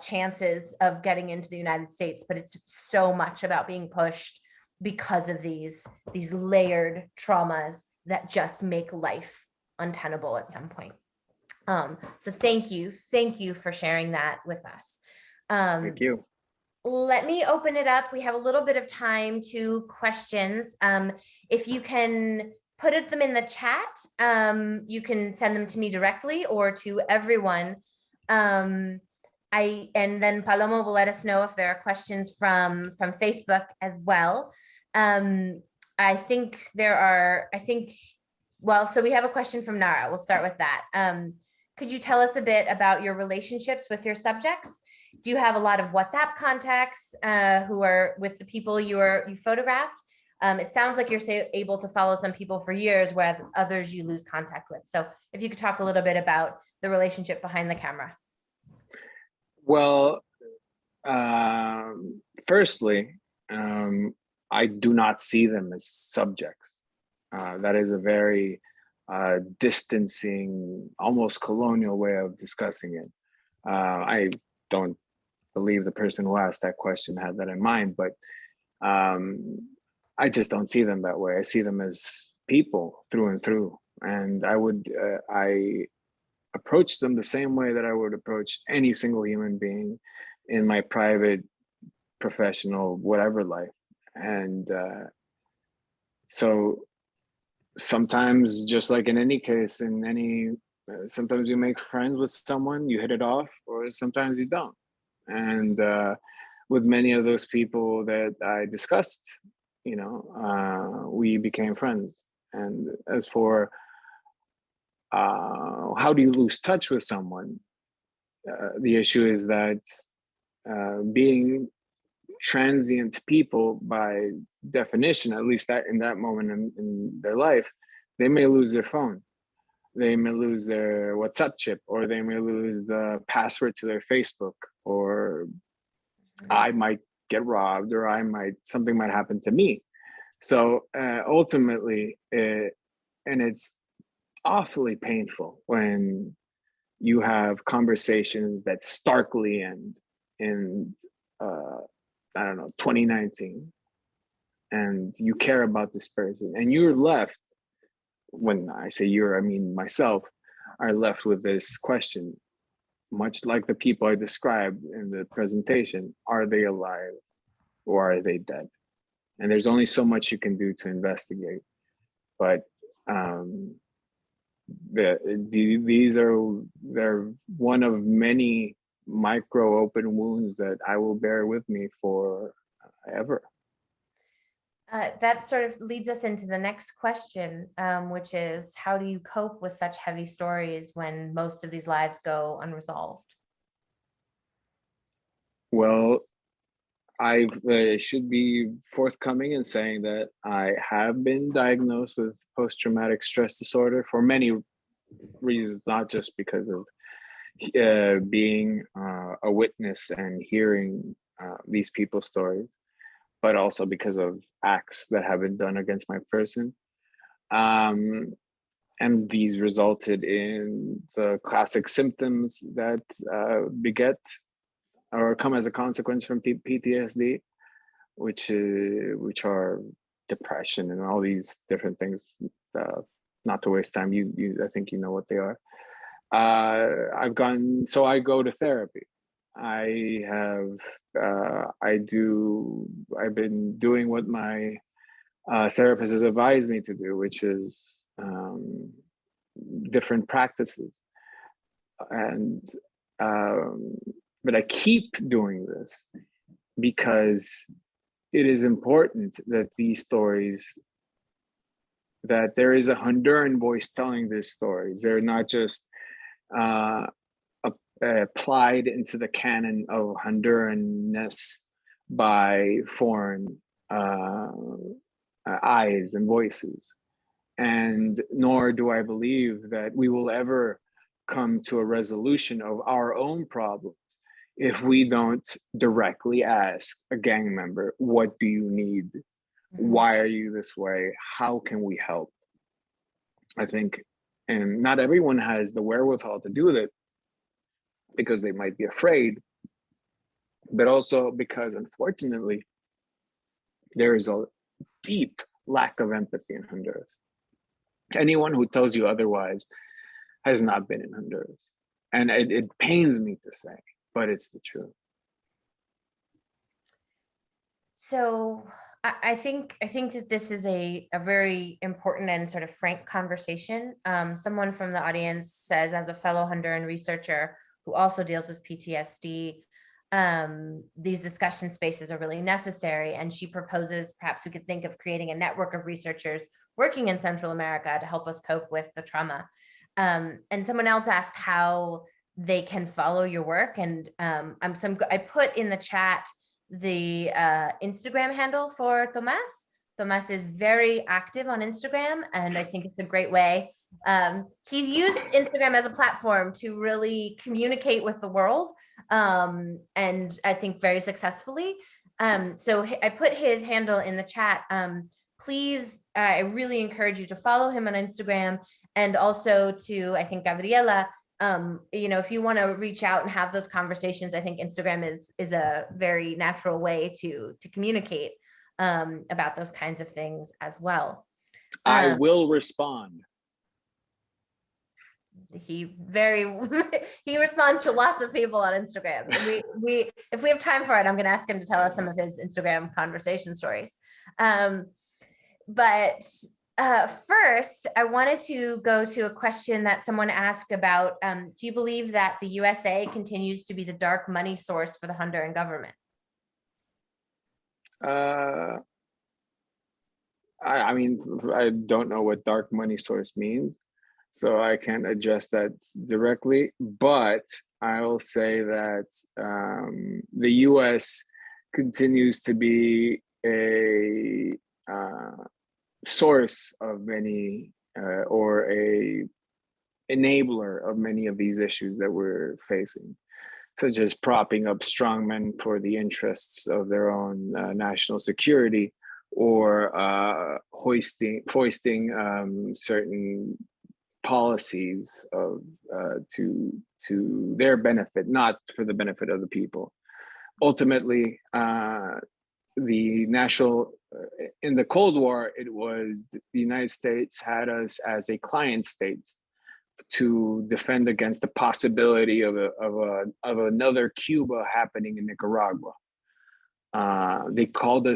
chances of getting into the United States, but it's so much about being pushed because of these layered traumas that just make life untenable at some point. So thank you for sharing that with us.
Thank you.
Let me open it up. We have a little bit of time to questions. If you can put them in the chat, you can send them to me directly or to everyone. And then Paloma will let us know if there are questions from Facebook as well. I think so we have a question from Nara. We'll start with that. Could you tell us a bit about your relationships with your subjects? Do you have a lot of WhatsApp contacts who are with the people you photographed? It sounds like you're able to follow some people for years, whereas others you lose contact with. So if you could talk a little bit about the relationship behind the camera.
Well, firstly, I do not see them as subjects. That is a very distancing, almost colonial way of discussing it. I don't believe the person who asked that question had that in mind, but I just don't see them that way. I see them as people through and through. And I approach them the same way that I would approach any single human being in my private, professional, whatever life. And so sometimes, just like in any case, sometimes you make friends with someone, you hit it off, or sometimes you don't. And with many of those people that I discussed, we became friends. And as for how do you lose touch with someone? The issue is that being transient people, by definition, at least that in that moment in their life, they may lose their phone, they may lose their WhatsApp chip, or they may lose the password to their Facebook, or I might get robbed, or something might happen to me. So ultimately, and it's awfully painful when you have conversations that starkly end in 2019, and you care about this person, and you're left, when I say you're, I mean myself, are left with this question, much like the people I described in the presentation: are they alive or are they dead? And there's only so much you can do to investigate. But they're one of many micro open wounds that I will bear with me forever.
That sort of leads us into the next question, which is, how do you cope with such heavy stories when most of these lives go unresolved?
Well, I should be forthcoming in saying that I have been diagnosed with post-traumatic stress disorder for many reasons, not just because of being a witness and hearing these people's stories, but also because of acts that have been done against my person. And these resulted in the classic symptoms that beget or come as a consequence from PTSD, which are depression and all these different things. Not to waste time, I think you know what they are. I go to therapy. I've been doing what my therapist has advised me to do, which is different practices. And but I keep doing this because it is important that these stories, that there is a Honduran voice telling these stories. They're not just applied into the canon of Honduranness by foreign eyes and voices. And nor do I believe that we will ever come to a resolution of our own problems if we don't directly ask a gang member, what do you need? Why are you this way? How can we help? I think, and not everyone has the wherewithal to do that because they might be afraid, but also because, unfortunately, there is a deep lack of empathy in Honduras. Anyone who tells you otherwise has not been in Honduras. And it pains me to say, but it's the truth.
So I think that this is a very important and sort of frank conversation. Someone from the audience says, as a fellow Honduran researcher who also deals with PTSD, these discussion spaces are really necessary. And she proposes perhaps we could think of creating a network of researchers working in Central America to help us cope with the trauma. And someone else asked how they can follow your work. And I put in the chat the Instagram handle for Tomas. Tomas is very active on Instagram, and I think it's a great way. He's used Instagram as a platform to really communicate with the world, and I think very successfully. So I put his handle in the chat. Please, I really encourage you to follow him on Instagram, and also to, I think, Gabriela, if you want to reach out and have those conversations, I think Instagram is a very natural way to communicate about those kinds of things as well.
I will respond.
He responds to lots of people on Instagram. If we have time for it, I'm going to ask him to tell us some of his Instagram conversation stories. But first, I wanted to go to a question that someone asked about, do you believe that the USA continues to be the dark money source for the Honduran government?
I mean, I don't know what dark money source means, so I can't address that directly, but I'll say that the US continues to be a source of many or a enabler of many of these issues that we're facing, such as propping up strongmen for the interests of their own national security, or foisting certain policies of to their benefit, not for the benefit of the people. Ultimately, the national in the Cold War, it was the United States had us as a client state to defend against the possibility of another Cuba happening in Nicaragua. They called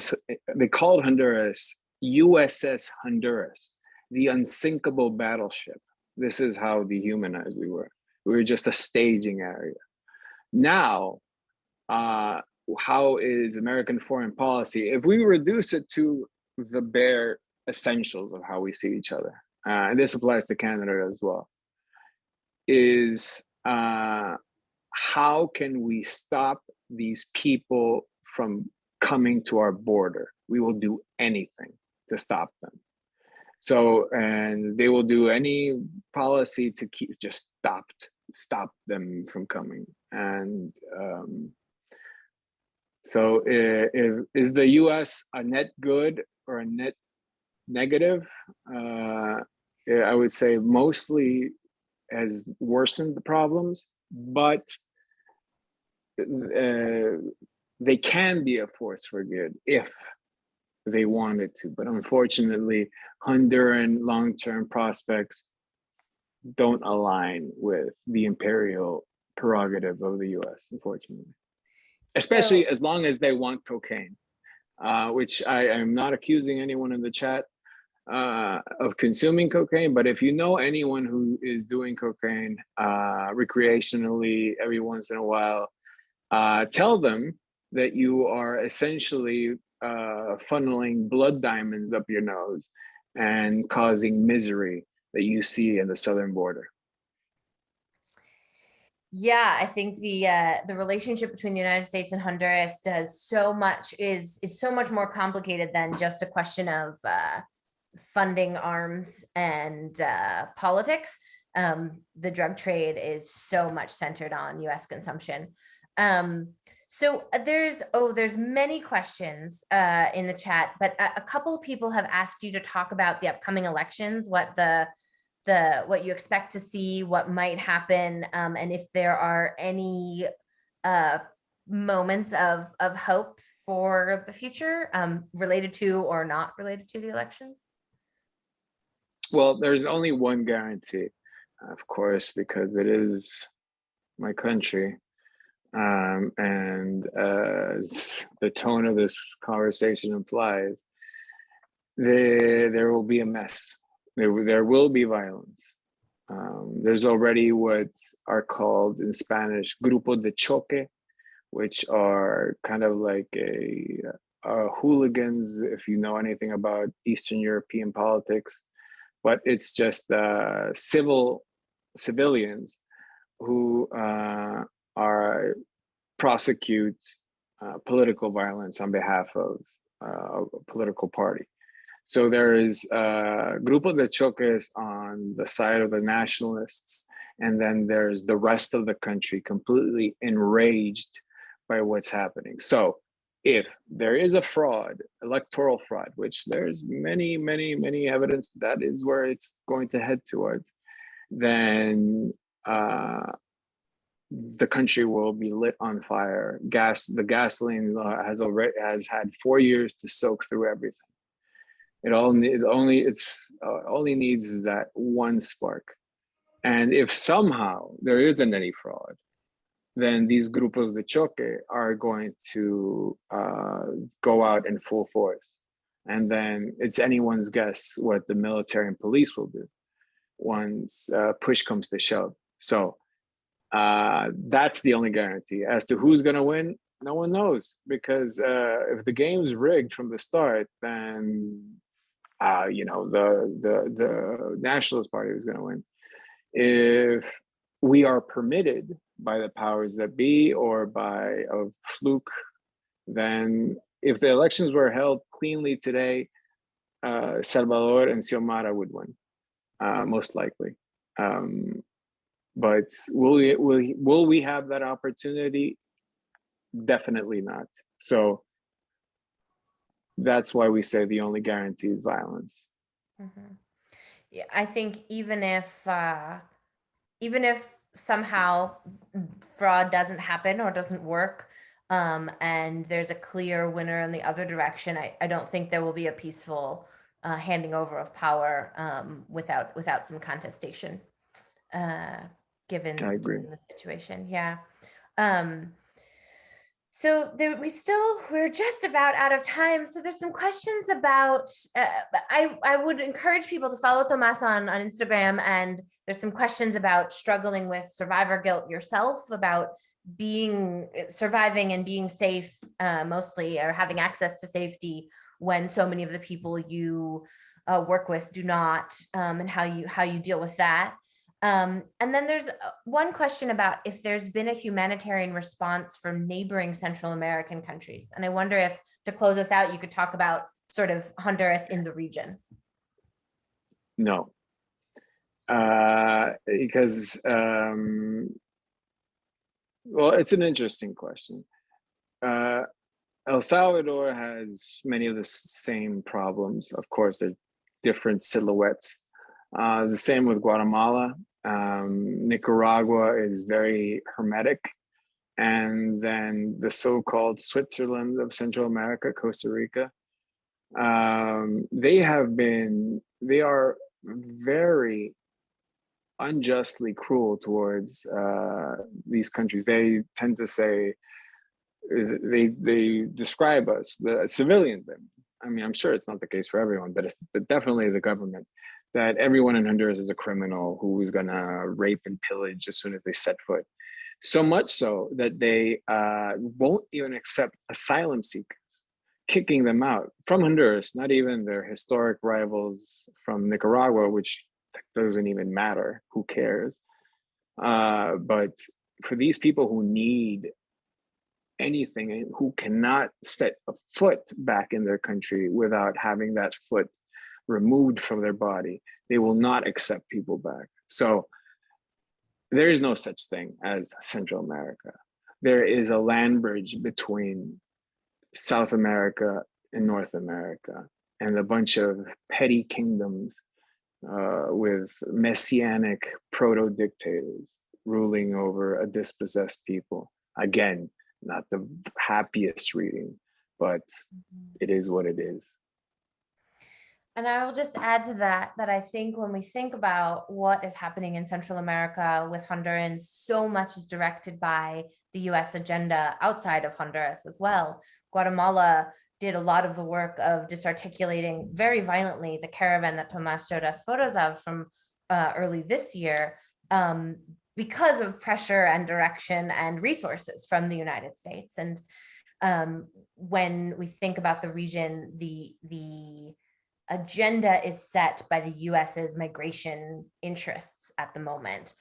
Honduras USS Honduras, the unsinkable battleship. This is how dehumanized we were. We were just a staging area. Now, how is American foreign policy? If we reduce it to the bare essentials of how we see each other, and this applies to Canada as well, is how can we stop these people from coming to our border? We will do anything to stop them. So, and they will do any policy to just stop them from coming. And so is the US a net good or a net negative? I would say mostly has worsened the problems, but they can be a force for good if they wanted to. But unfortunately, Honduran long-term prospects don't align with the imperial prerogative of the US, unfortunately. Especially as long as they want cocaine, which I am not accusing anyone in the chat of consuming cocaine, but if you know anyone who is doing cocaine recreationally every once in a while, tell them that you are essentially funneling blood diamonds up your nose and causing misery that you see in the southern border.
Yeah, I think the relationship between the United States and Honduras is so much more complicated than just a question of funding arms and politics. The drug trade is so much centered on U.S. consumption. So there's many questions in the chat, but a couple of people have asked you to talk about the upcoming elections, what you expect to see, what might happen, and if there are any moments of hope for the future related to or not related to the elections.
Well, there's only one guarantee, of course, because it is my country. And as the tone of this conversation implies, there will be a mess. There will be violence. There's already what are called in Spanish grupo de choque, which are kind of like a hooligans, if you know anything about Eastern European politics, but it's just civilians who prosecute political violence on behalf of a political party. So there is Grupo de Choques on the side of the nationalists, and then there's the rest of the country completely enraged by what's happening. So if there is a fraud, electoral fraud, which there's many evidence that is where it's going to head towards, then the country will be lit on fire. The gasoline has had 4 years to soak through everything. It only needs that one spark. And if somehow there isn't any fraud, then these grupos de choque are going to go out in full force. And then it's anyone's guess what the military and police will do once push comes to shove. So that's the only guarantee. As to who's going to win, no one knows, because if the game's rigged from the start, then the Nationalist Party is going to win. If we are permitted by the powers that be or by a fluke, then if the elections were held cleanly today, Salvador and Xiomara would win, most likely. But will we have that opportunity? Definitely not. So that's why we say the only guarantee is violence.
Mm-hmm. Yeah, I think even if somehow fraud doesn't happen or doesn't work, and there's a clear winner in the other direction, I don't think there will be a peaceful handing over of power without some contestation, given the situation. Yeah. So we're just about out of time. So there's some questions about, I would encourage people to follow Tomas on Instagram, and there's some questions about struggling with survivor guilt yourself, about surviving and being safe, mostly, or having access to safety when so many of the people you work with do not, and how you deal with that. And then there's one question about if there's been a humanitarian response from neighboring Central American countries. And I wonder if, to close us out, you could talk about sort of Honduras in the region.
No, because, well, it's an interesting question. El Salvador has many of the same problems. Of course, they're different silhouettes. The same with Guatemala. Nicaragua is very hermetic. And then the so-called Switzerland of Central America, Costa Rica, they are very unjustly cruel towards these countries. They tend to say, they describe us, the civilians. I mean, I'm sure it's not the case for everyone, but definitely the government, that everyone in Honduras is a criminal who is gonna rape and pillage as soon as they set foot. So much so that they won't even accept asylum seekers, kicking them out from Honduras, not even their historic rivals from Nicaragua, which doesn't even matter, who cares? But for these people who need anything and who cannot set a foot back in their country without having that foot removed from their body, they will not accept people back. So there is no such thing as Central America. There is a land bridge between South America and North America, and a bunch of petty kingdoms with messianic proto-dictators ruling over a dispossessed people. Again, not the happiest reading, but it is what it is.
And I will just add to that, that I think when we think about what is happening in Central America with Hondurans, so much is directed by the US agenda outside of Honduras as well. Guatemala did a lot of the work of disarticulating very violently the caravan that Tomas showed us photos of from early this year, because of pressure and direction and resources from the United States. And when we think about the region, the agenda is set by the US's migration interests at the moment,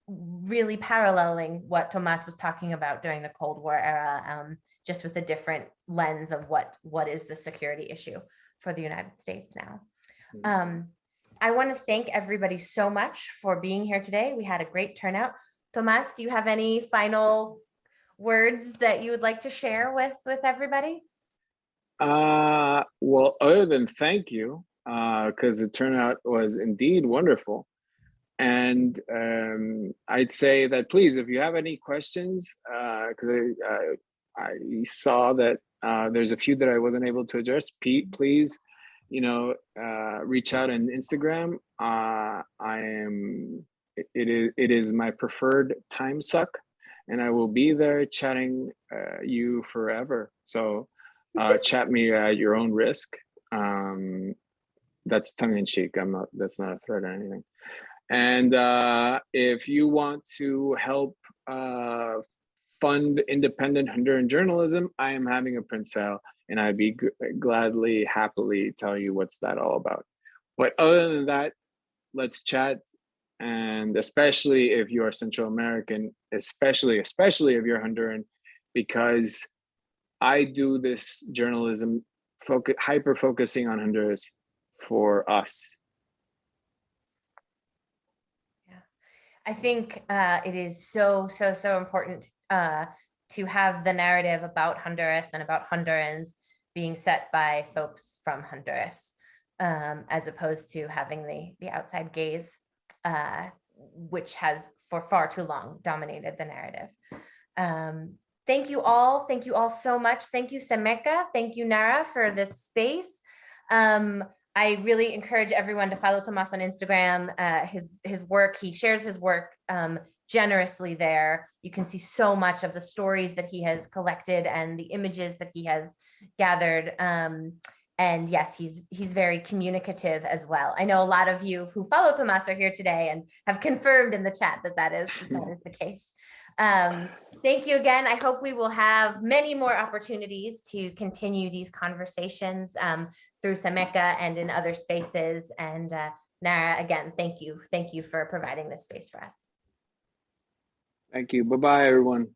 really paralleling what Tomas was talking about during the Cold War era, just with a different lens of what is the security issue for the United States now. I want to thank everybody so much for being here today. We had a great turnout. Tomas, do you have any final words that you would like to share with everybody?
Well, other than thank you, because the turnout was indeed wonderful. And I'd say that please, if you have any questions, because I saw that there's a few that I wasn't able to address, please, reach out on Instagram. It is my preferred time suck, and I will be there chatting you forever. So chat me at your own risk. That's tongue in cheek. That's not a threat or anything. And if you want to help fund independent Honduran journalism, I am having a print sale, and I'd be gladly, happily tell you what's that all about. But other than that, let's chat. And especially if you are Central American, especially if you're Honduran, because I do this journalism hyper focusing on Honduras for us.
Yeah, I think it is so important to have the narrative about Honduras and about Hondurans being set by folks from Honduras, as opposed to having the outside gaze, which has for far too long dominated the narrative. Thank you all so much. Thank you, Semeka. Thank you, Nara, for this space. I really encourage everyone to follow Tomas on Instagram. His work, he shares his work generously there. You can see so much of the stories that he has collected and the images that he has gathered. And yes, he's very communicative as well. I know a lot of you who follow Tomas are here today and have confirmed in the chat that is the case. Thank you again. I hope we will have many more opportunities to continue these conversations through Sameca and in other spaces. And Nara, again, thank you. Thank you for providing this space for us.
Thank you. Bye-bye, everyone.